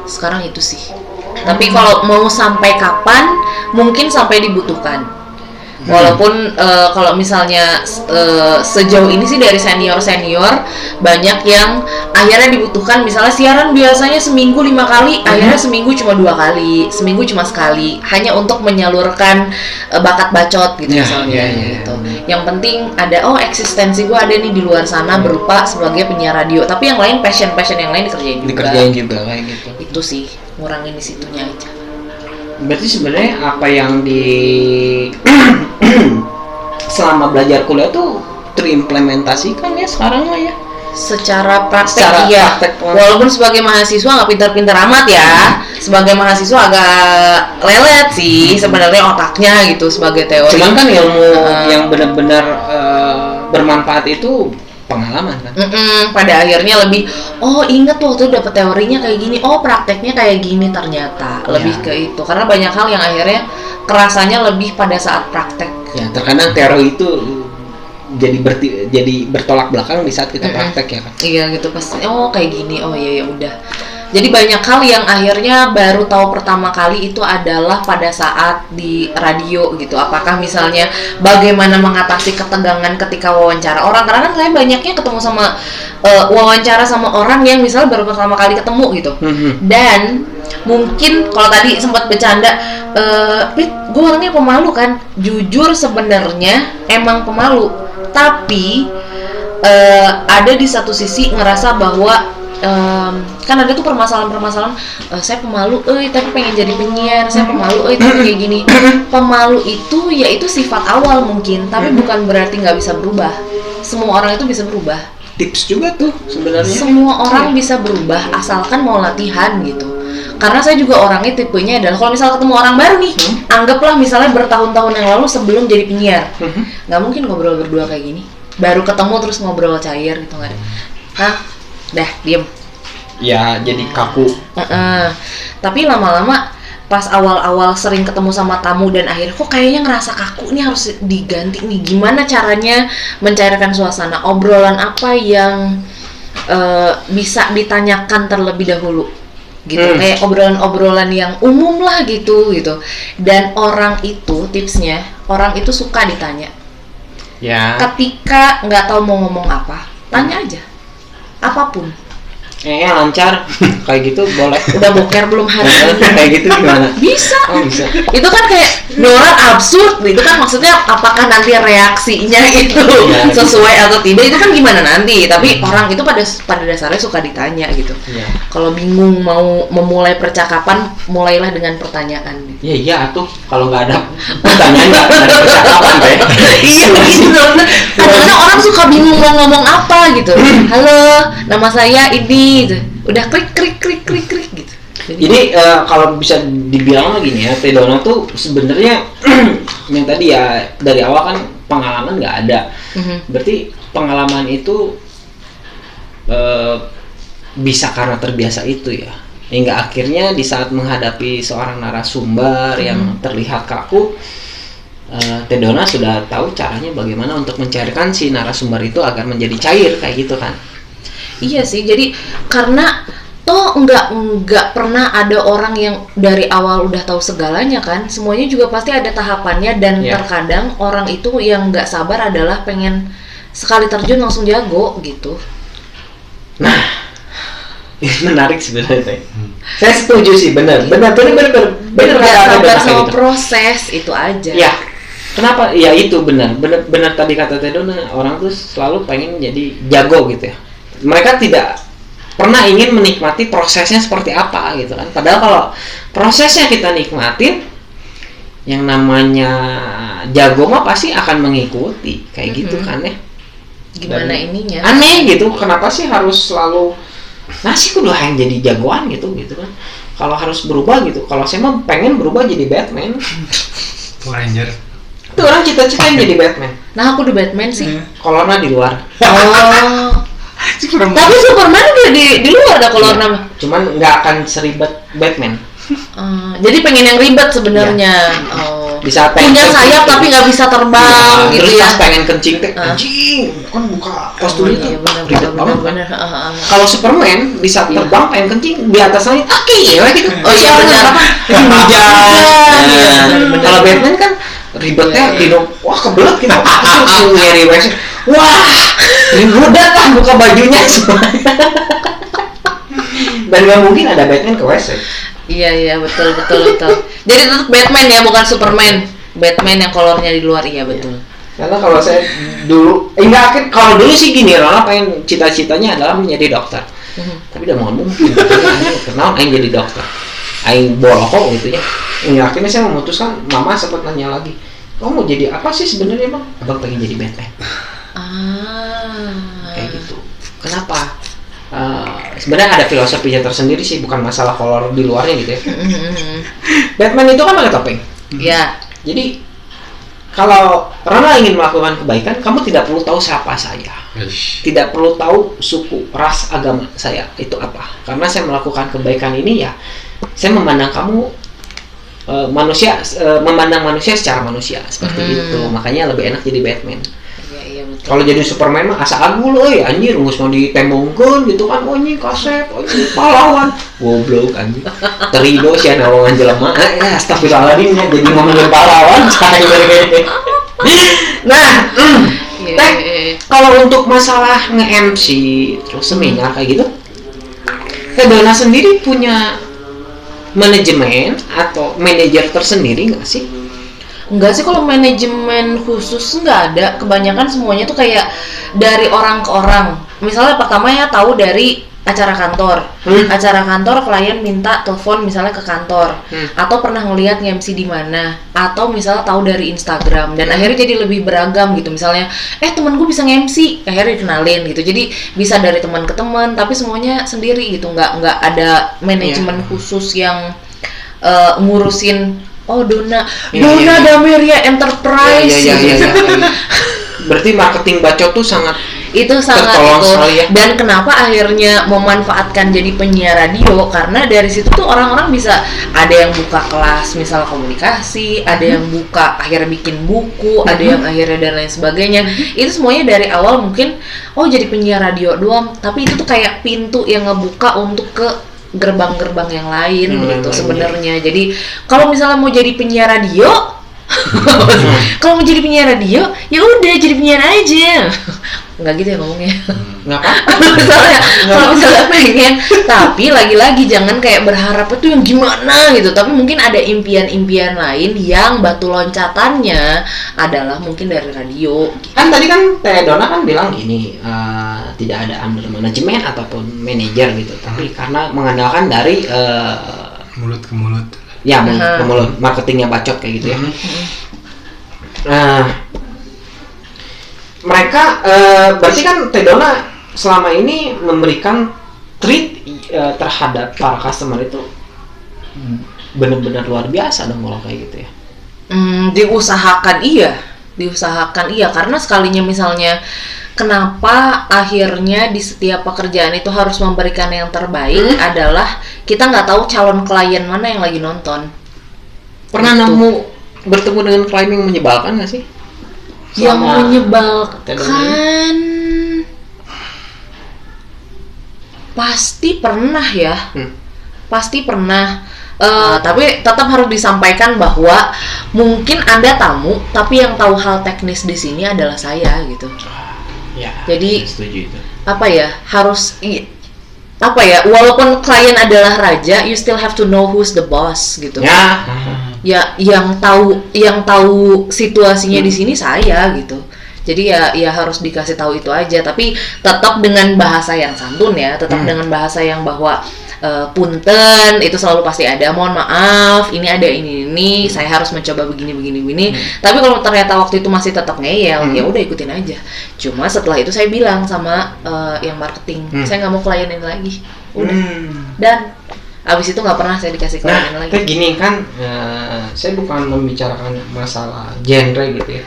Sekarang itu sih. Tapi kalau mau sampai kapan, mungkin sampai dibutuhkan. Walaupun kalau misalnya sejauh ini sih dari senior banyak yang akhirnya dibutuhkan, misalnya siaran biasanya seminggu 5 kali, akhirnya seminggu cuma 2 kali, seminggu cuma sekali, hanya untuk menyalurkan bakat bacot gitu misalnya gitu. Yang penting ada eksistensi gue ada nih di luar sana berupa sebagai penyiar radio, tapi yang lain passion yang lain dikerjain juga kayak gitu. Itu sih ngurangin di situnya aja. Berarti sebenarnya apa yang selama belajar kuliah tuh terimplementasikan ya sekarang lah ya. Secara praktek iya. Walaupun sebagai mahasiswa nggak pintar-pintar amat ya, sebagai mahasiswa agak lelet sih sebenarnya otaknya gitu sebagai teori. Cuman kan ilmu yang benar-benar bermanfaat itu pengalaman kan. Pada akhirnya lebih inget waktu dapat teorinya kayak gini, prakteknya kayak gini ternyata. Lebih ke itu, karena banyak hal yang akhirnya kerasanya lebih pada saat praktek. Ya, terkadang teori itu jadi bertolak belakang di saat kita praktek ya kan. Iya gitu, pasti kayak gini, ya udah. Jadi banyak hal yang akhirnya baru tahu pertama kali itu adalah pada saat di radio gitu. Apakah misalnya bagaimana mengatasi ketegangan ketika wawancara orang, karena kan saya banyaknya ketemu sama wawancara sama orang yang misalnya baru pertama kali ketemu gitu. Dan mungkin kalau tadi sempat bercanda, gue orangnya pemalu kan. Jujur sebenarnya emang pemalu, tapi ada di satu sisi ngerasa bahwa kan ada tuh permasalahan saya pemalu, tapi pengen jadi penyiar, saya pemalu, tapi kayak gini. Pemalu itu ya itu sifat awal mungkin, tapi bukan berarti nggak bisa berubah. Semua orang itu bisa berubah. Tips juga tuh sebenarnya. Semua orang bisa berubah asalkan mau latihan gitu. Karena saya juga orangnya tipenya adalah kalau misalnya ketemu orang baru nih, anggaplah misalnya bertahun-tahun yang lalu sebelum jadi penyiar, nggak mungkin ngobrol berdua kayak gini. Baru ketemu terus ngobrol cair gitu nggak ada. Dah diem ya, jadi kaku. Tapi lama-lama pas awal-awal sering ketemu sama tamu dan akhirnya kok kayaknya ngerasa kaku nih, harus diganti nih. Gimana caranya mencairkan suasana? Obrolan apa yang bisa ditanyakan terlebih dahulu gitu, kayak obrolan-obrolan yang umum lah gitu. Dan orang itu tipsnya, orang itu suka ditanya ya. Ketika nggak tahu mau ngomong apa, tanya aja apapun. Lancar kayak gitu boleh. Udah boker belum hari ini? Kayak gitu gimana? Bisa. Bisa. Itu kan kayak orang absurd. Itu kan maksudnya apakah nanti reaksinya itu sesuai atau tidak, itu kan gimana nanti. Tapi orang itu pada dasarnya suka ditanya gitu. Kalau bingung mau memulai percakapan, mulailah dengan pertanyaan. Iya tuh. Kalau nggak ada pertanyaan nggak ada percakapan deh. Iya gitu. Kadang-kadang orang suka bingung mau ngomong apa gitu. Halo, nama saya ini. Gitu. Udah klik gitu. Jadi kalau bisa dibilang lagi nih ya, Teh Dona tuh sebenarnya yang tadi ya dari awal kan pengalaman nggak ada. Berarti pengalaman itu bisa karena terbiasa itu ya. Hingga akhirnya di saat menghadapi seorang narasumber yang terlihat kaku, Teh Dona sudah tahu caranya bagaimana untuk mencairkan si narasumber itu agar menjadi cair kayak gitu kan. Iya sih, jadi karena toh nggak pernah ada orang yang dari awal udah tahu segalanya kan. Semuanya juga pasti ada tahapannya, dan terkadang orang itu yang nggak sabar adalah pengen sekali terjun langsung jago gitu. Nah, ini menarik sebenarnya. Saya setuju sih, benar. Nggak sabar sama proses itu aja. Ya. Kenapa? Ya itu benar tadi kata Teh Dona, orang tuh selalu pengen jadi jago gitu ya. Mereka tidak pernah ingin menikmati prosesnya seperti apa gitu kan. Padahal kalau prosesnya kita nikmatin, yang namanya jago mah pasti akan mengikuti kayak gitu kan ya. Gimana Dan ininya? Aneh gitu, kenapa sih harus selalu nasi kudu yang jadi jagoan gitu kan. Kalau harus berubah gitu, kalau saya mah pengen berubah jadi Batman. Power Ranger. Tuh orang cita-citain jadi Batman. Nah, aku udah Batman sih. Kolornya di luar. Oh. Tapi Superman udah di luar ada kolor nama. Cuman nggak akan seribet Batman. Jadi pengen yang ribet sebenarnya. Bisa punya sayap tapi nggak bisa terbang gitu terus ya. Pas pengen kencing teh, anjing, kan buka kostum itu. Iya, benar. Kalau Superman bisa terbang pengen kencing di atas langit, ya gitu. Oh iya benar. Kalau Batman kan ribetnya hidung, wah kebelet gitu, terus nyari WC, wah ribet lah buka bajunya semuanya. Dan nggak mungkin ada Batman ke WC. Iya betul. Jadi tetap Batman ya, bukan Superman. Batman yang kolornya di luar, iya betul. Karena kalau saya dulu, kalau dulu sih gini, Rona pengen cita-citanya adalah menjadi dokter. Tapi udah mau mungkin, kenal aing jadi dokter. Aing bolok gitu ya. Akhirnya saya memutuskan, mama sempat nanya lagi, kamu mau jadi apa sih sebenarnya bang? Abang pengen jadi Batman. Kayak gitu. Kenapa? Sebenarnya ada filosofinya tersendiri sih, bukan masalah kolor di luarnya gitu ya. Batman itu kan pakai topeng. Iya. Jadi kalau Rana ingin melakukan kebaikan, kamu tidak perlu tahu siapa saya, tidak perlu tahu suku, ras, agama saya itu apa. Karena saya melakukan kebaikan ini ya, saya memandang kamu memandang manusia secara manusia seperti itu. Makanya lebih enak jadi Batman. Kalau jadi Superman mah asa agul euy anjir geus mau ditembongkeun gitu kan, anjing kasep, anjing pahlawan. Goblok anjing. Terido sia nawangan jelema. Astagfirullahaladzim jadi ngomongin pahlawan cai. Nah, kalau untuk masalah nge-MC terus seminar kayak gitu, Teh Dona sendiri punya manajemen atau manajer tersendiri nggak sih? Enggak sih, kalau manajemen khusus nggak ada. Kebanyakan semuanya tuh kayak dari orang ke orang. Misalnya pertama ya tahu dari acara kantor. Acara kantor klien minta telepon misalnya ke kantor. Atau pernah ngelihat nge-MC di mana. Atau misalnya tahu dari Instagram. Dan akhirnya jadi lebih beragam gitu. Misalnya, temen gue bisa nge-MC. Akhirnya dikenalin gitu. Jadi bisa dari teman ke teman. Tapi semuanya sendiri gitu. Nggak ada manajemen khusus yang ngurusin. Dona Dameria Enterprise. Iya. Berarti marketing bacot tuh sangat tertolong sekali ya. Dan kenapa akhirnya memanfaatkan jadi penyiar radio, karena dari situ tuh orang-orang bisa ada yang buka kelas misal komunikasi, ada yang buka akhirnya bikin buku, ada yang akhirnya dan lain sebagainya. Itu semuanya dari awal mungkin jadi penyiar radio doang, tapi itu tuh kayak pintu yang ngebuka untuk ke gerbang-gerbang yang lain gitu sebenarnya. Jadi kalau misalnya mau jadi penyiar radio, kalau mau jadi penyiar radio, ya udah jadi penyiar aja. Nggak gitu ya ngomongnya. Nggak apa-apa. Kalau misalnya pengen, tapi lagi-lagi jangan kayak berharap itu yang gimana gitu. Tapi mungkin ada impian-impian lain yang batu loncatannya adalah mungkin dari radio. Kan tadi kan Teh Dona kan bilang gini, tidak ada under manajemen ataupun manajer gitu. Tapi karena mengandalkan dari mulut ke mulut. Ya, mulut ke mulut, marketingnya bacot kayak gitu ya. Mereka berarti kan Teh Dona selama ini memberikan treat terhadap para customer itu benar-benar luar biasa dong kalau kayak gitu ya. Diusahakan iya karena sekalinya misalnya kenapa akhirnya di setiap pekerjaan itu harus memberikan yang terbaik adalah kita nggak tahu calon klien mana yang lagi nonton. Pernah bertemu dengan klien yang menyebalkan nggak sih? Yang menyebalkan pasti pernah ya. Pasti pernah. Tapi tetap harus disampaikan bahwa mungkin Anda tamu, tapi yang tahu hal teknis di sini adalah saya gitu. Ya, jadi setuju itu. Walaupun klien adalah raja, you still have to know who's the boss gitu. Ya, yang tahu situasinya di sini saya gitu. Jadi ya harus dikasih tahu itu aja, tapi tetap dengan bahasa yang santun ya, tetap dengan bahasa yang bahwa punten itu selalu pasti ada, mohon maaf ini ada ini saya harus mencoba begini. Tapi kalau ternyata waktu itu masih tetap ngeyel, ya udah ikutin aja. Cuma setelah itu saya bilang sama yang marketing, saya nggak mau klien ini lagi, udah. Dan abis itu nggak pernah saya dikasih klien lagi. Nah, gini kan, saya bukan membicarakan masalah genre gitu ya.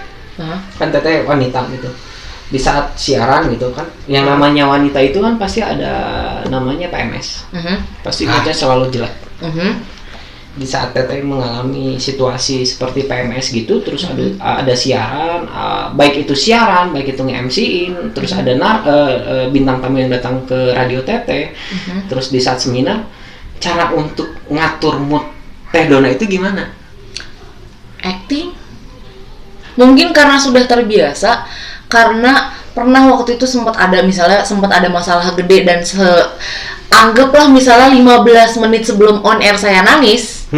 Kan teteh wanita gitu. Di saat siaran gitu kan, yang namanya wanita itu kan pasti ada namanya PMS, pasti moodnya selalu jelek. Di saat teteh mengalami situasi seperti PMS gitu, terus ada siaran, baik itu siaran, baik itu nge-MC-in, terus ada bintang tamu yang datang ke radio teteh, terus di saat seminar, cara untuk ngatur mood Teh Dona itu gimana? Acting? Mungkin karena sudah terbiasa. Karena pernah waktu itu sempat ada masalah gede dan anggaplah misalnya 15 menit sebelum on air saya nangis.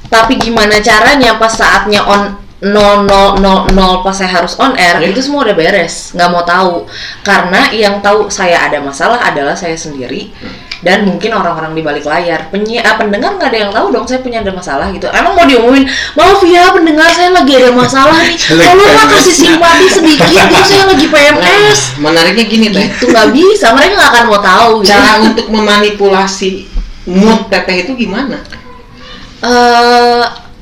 Tapi gimana caranya pas saatnya on 0000 pas saya harus on air, itu semua udah beres, nggak mau tahu. Karena yang tahu saya ada masalah adalah saya sendiri dan mungkin orang-orang di balik layar. Pendengar nggak ada yang tahu dong saya punya ada masalah gitu. Emang mau diumumin, maaf ya pendengar saya lagi ada masalah nih, tolonglah kasih simpati sedikit gitu, saya lagi PMS. Menariknya gini Teh, itu nggak bisa, mereka nggak akan mau tahu gitu. Cara untuk memanipulasi mood Teteh itu gimana?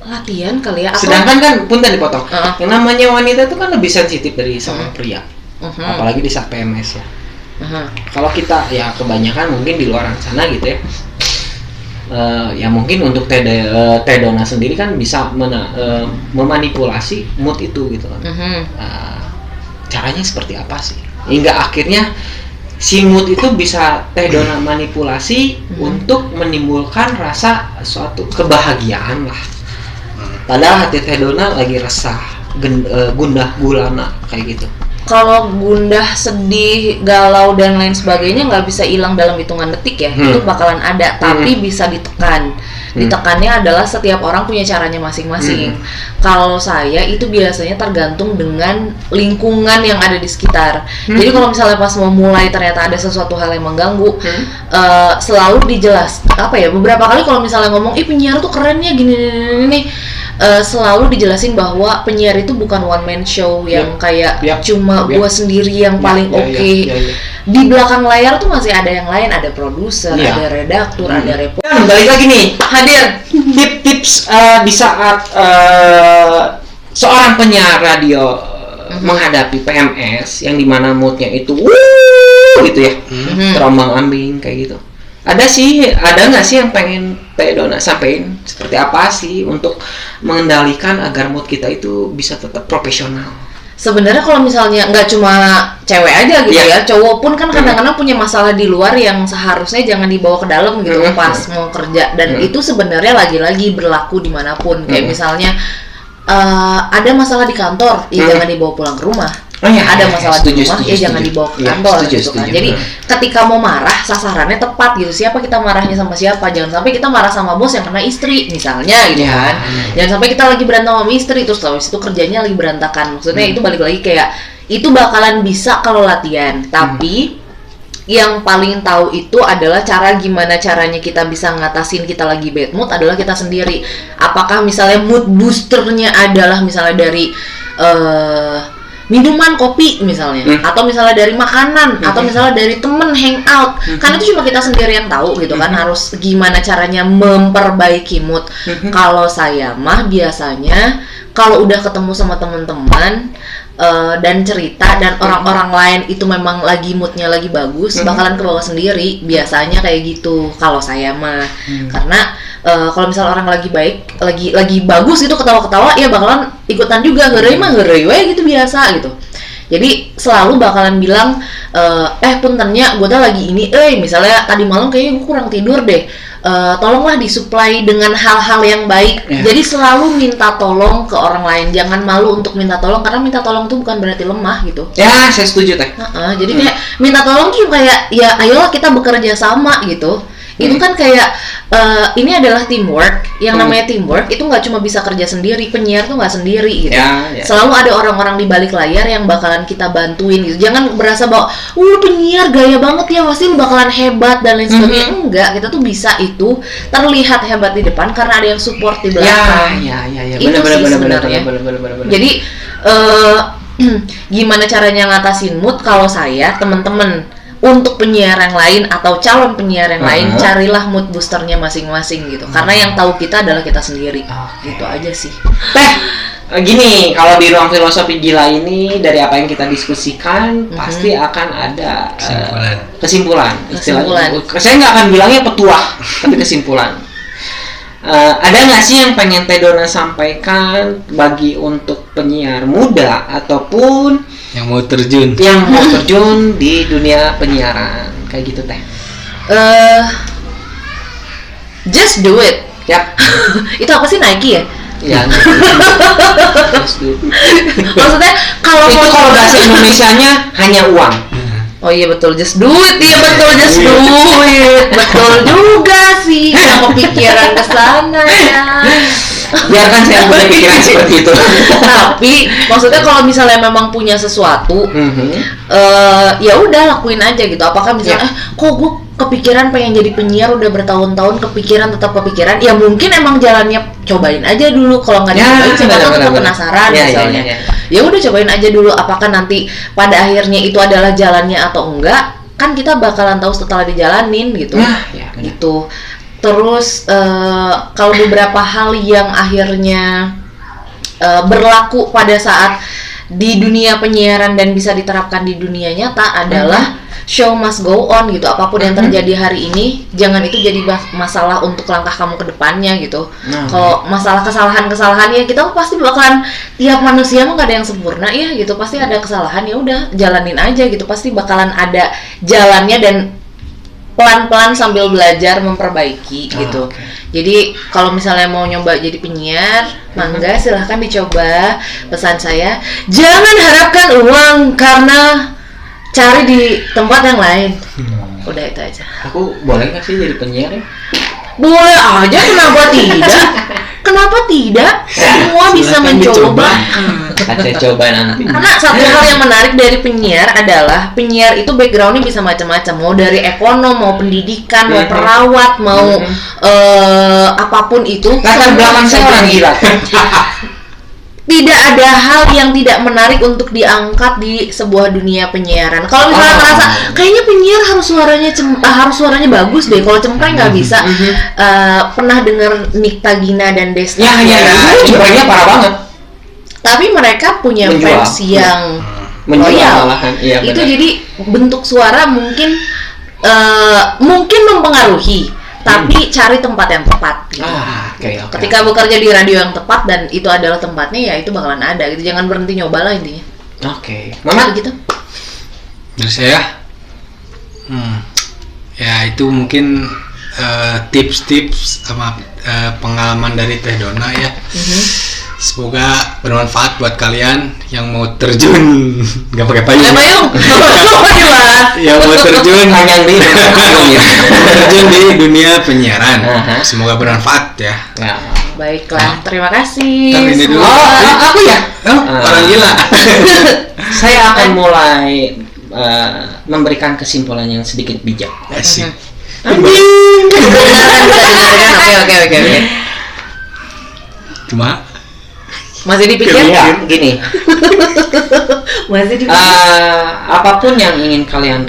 Latihan kali ya. Sedangkan kan punten dipotong, yang namanya wanita itu kan lebih sensitif dari seorang pria, apalagi di saat PMS ya. Kalau kita ya kebanyakan mungkin di luar sana gitu ya, ya mungkin untuk Teh Dona sendiri kan bisa memanipulasi mood itu gitu kan. Caranya seperti apa sih hingga akhirnya si mood itu bisa Teh Dona manipulasi untuk menimbulkan rasa suatu kebahagiaan lah, padahal hati Teh Dona lagi resah, gundah gulana kayak gitu. Kalau gundah, sedih, galau dan lain sebagainya nggak bisa hilang dalam hitungan detik ya, itu bakalan ada, tapi bisa ditekan. Ditekannya adalah setiap orang punya caranya masing-masing. Kalau saya itu biasanya tergantung dengan lingkungan yang ada di sekitar. Jadi kalau misalnya pas mau mulai ternyata ada sesuatu hal yang mengganggu, selalu dijelas beberapa kali kalau misalnya ngomong, penyiar tuh kerennya gini. Selalu dijelasin bahwa penyiar itu bukan one man show yang kayak cuma gua sendiri yang paling oke. Di belakang layar tuh masih ada yang lain, ada produser, ada redaktur, ada reporter. Balik lagi nih, hadir tips di saat seorang penyiar radio menghadapi PMS yang dimana moodnya itu gitu ya, terombang-ambing kayak gitu. Ada nggak sih yang pengen Teh Dona sampein seperti apa sih untuk mengendalikan agar mood kita itu bisa tetap profesional? Sebenarnya kalau misalnya nggak cuma cewek aja gitu ya, cowok pun kan kadang-kadang punya masalah di luar yang seharusnya jangan dibawa ke dalam gitu pas mau kerja, dan itu sebenarnya lagi-lagi berlaku dimanapun. Kayak misalnya ada masalah di kantor, ya jangan dibawa pulang ke rumah. Ada masalah di rumah, jangan dibawa ke kantor gitu kan. Jadi ketika mau marah, sasarannya tepat gitu. Siapa kita marahnya sama siapa? Jangan sampai kita marah sama bos yang kena istri misalnya gitu kan. Jangan sampai kita lagi berantem sama istri terus habis itu kerjanya lagi berantakan. Maksudnya itu balik lagi kayak itu bakalan bisa kalau latihan. Tapi yang paling tahu itu adalah gimana caranya kita bisa ngatasin kita lagi bad mood adalah kita sendiri. Apakah misalnya mood boosternya adalah misalnya dari minuman kopi misalnya, atau misalnya dari makanan, atau misalnya dari temen hangout, kan itu cuma kita sendiri yang tahu gitu kan. Harus gimana caranya memperbaiki mood. Kalau saya mah biasanya kalau udah ketemu sama teman-teman dan cerita dan orang-orang lain itu memang lagi moodnya lagi bagus, bakalan ke bawah sendiri biasanya kayak gitu kalau saya mah. Karena kalau misalnya orang lagi baik, lagi bagus gitu ketawa-ketawa, ya bakalan ikutan juga, ngerei we gitu biasa gitu. Jadi selalu bakalan bilang puntennya gue tuh lagi ini, misalnya tadi malam kayaknya gue kurang tidur deh, tolonglah disuplai dengan hal-hal yang baik. Jadi selalu minta tolong ke orang lain, jangan malu untuk minta tolong, karena minta tolong tuh bukan berarti lemah gitu. Ya, saya setuju Teh. Jadi kayak minta tolong tuh kayak ya ayolah kita bekerja sama gitu. Itu kan kayak ini adalah teamwork. Yang namanya teamwork itu nggak cuma bisa kerja sendiri, penyiar tuh nggak sendiri gitu. Ya. Selalu ada orang-orang di balik layar yang bakalan kita bantuin gitu. Jangan berasa bahwa penyiar gaya banget ya, pasti lu bakalan hebat dan lain sebagainya. Enggak, kita tuh bisa itu terlihat hebat di depan karena ada yang support di belakang. Ya. Itu sih sebenarnya. Benar. Jadi gimana caranya ngatasin mood? Kalau saya, teman-teman, untuk penyiar yang lain atau calon penyiar yang lain, carilah mood boosternya masing-masing gitu. Karena yang tahu kita adalah kita sendiri. Gitu aja sih. Gini, kalau di ruang filosofi gila ini dari apa yang kita diskusikan pasti akan ada kesimpulan. Saya nggak akan bilangnya petuah, tapi kesimpulan. Ada nggak sih yang pengen Teh Donna sampaikan bagi untuk penyiar muda ataupun yang mau terjun di dunia penyiaran kayak gitu Teh? Just do it. Yap. Itu apa sih, Nike ya? Ya. Maksudnya kalau bahasa Indonesianya hanya uang. Oh iya betul, just do it. Iya betul, just do it. Betul juga sih. Nggak kepikiran ke sana ya. Biarkan saya punya pikiran seperti itu. Tapi maksudnya kalau misalnya memang punya sesuatu, ya udah lakuin aja gitu. Apakah misalnya kok gue kepikiran pengen jadi penyiar udah bertahun-tahun, tetap kepikiran, ya mungkin emang jalannya cobain aja dulu. Kalau nggak dicobain siapa tahu kita penasaran misalnya. Ya udah cobain aja dulu, apakah nanti pada akhirnya itu adalah jalannya atau enggak, kan kita bakalan tahu setelah dijalanin gitu. Gitu. Terus kalau beberapa hal yang akhirnya berlaku pada saat di dunia penyiaran dan bisa diterapkan di dunia nyata adalah show must go on gitu. Apapun yang terjadi hari ini, jangan itu jadi masalah untuk langkah kamu ke depannya gitu. Kalau masalah kesalahan ya kita pasti bakalan, tiap manusia mah gak ada yang sempurna ya gitu. Pasti ada kesalahan, ya udah jalanin aja gitu. Pasti bakalan ada jalannya dan pelan-pelan sambil belajar memperbaiki gitu. Jadi kalau misalnya mau nyoba jadi penyiar, mangga silahkan dicoba. Pesan saya, jangan harapkan uang karena cari di tempat yang lain. Udah itu aja. Aku boleh nggak sih jadi penyiar ya? Boleh aja, kenapa tidak? Kenapa tidak? Semua bisa mencoba. Saya coba nanti. Karena satu hal yang menarik dari penyiar adalah penyiar itu backgroundnya bisa macam-macam. Mau dari ekonom, mau pendidikan, mau perawat, mau apapun itu. Latar belakang saya orang gila. Tidak ada hal yang tidak menarik untuk diangkat di sebuah dunia penyiaran. Kalau misalnya merasa kayaknya penyiar harus suaranya bagus deh. Kalau cempreng nggak bisa. Pernah dengar Nikta Gina dan Desta? Ya. Cemprengnya parah banget. Tapi mereka punya fans yang loyal. Itu jadi bentuk suara mungkin mempengaruhi. Tapi cari tempat yang tepat gitu. Ketika bekerja di radio yang tepat dan itu adalah tempatnya, ya itu bakalan ada gitu. Jangan berhenti nyoba lah intinya. Mama gitu. Dari saya ya itu mungkin tips-tips sama pengalaman dari Teh Donna ya. Semoga bermanfaat buat kalian yang mau terjun, nggak pakai payung. Yang mau terjun di dunia penyiaran. Semoga bermanfaat ya. Baiklah, terima kasih. Ini dulu. Aku ya. Orang gila. Saya akan mulai memberikan kesimpulan yang sedikit bijak. Asik. Oke. Cuma masih dipikir? Gini. Masih dipikir. Apapun yang ingin kalian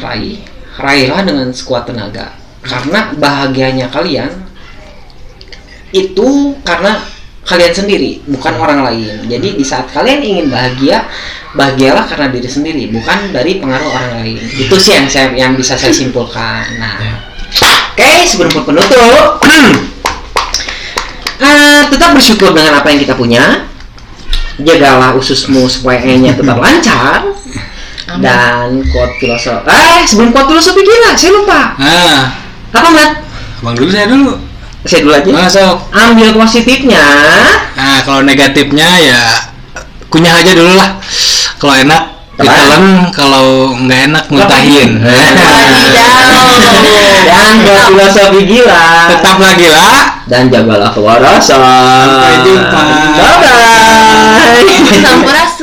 raihlah dengan sekuat tenaga. Karena bahagianya kalian itu karena kalian sendiri, bukan orang lain. Jadi di saat kalian ingin bahagialah karena diri sendiri, bukan dari pengaruh orang lain. Itu sih yang bisa saya simpulkan. Oke, sebelum penutup, tetap bersyukur dengan apa yang kita punya. Jagalah ususmu supaya E-nya tetap lancar. Dan quote filosofi. Sebelum quote filosofi gila, saya lupa. Apa, Mat? Abang dulu, saya dulu. Saya dulu aja. Masuk. Ambil positifnya. Nah, kalau negatifnya ya kunyah aja dulu lah. Kalau enak Ditelan kalau nggak enak muntahin. Dan buat filosofi gila, Tetaplah gila. dan jagalah kewarasan. Sampai jumpa. Bye bye. Sampurasun.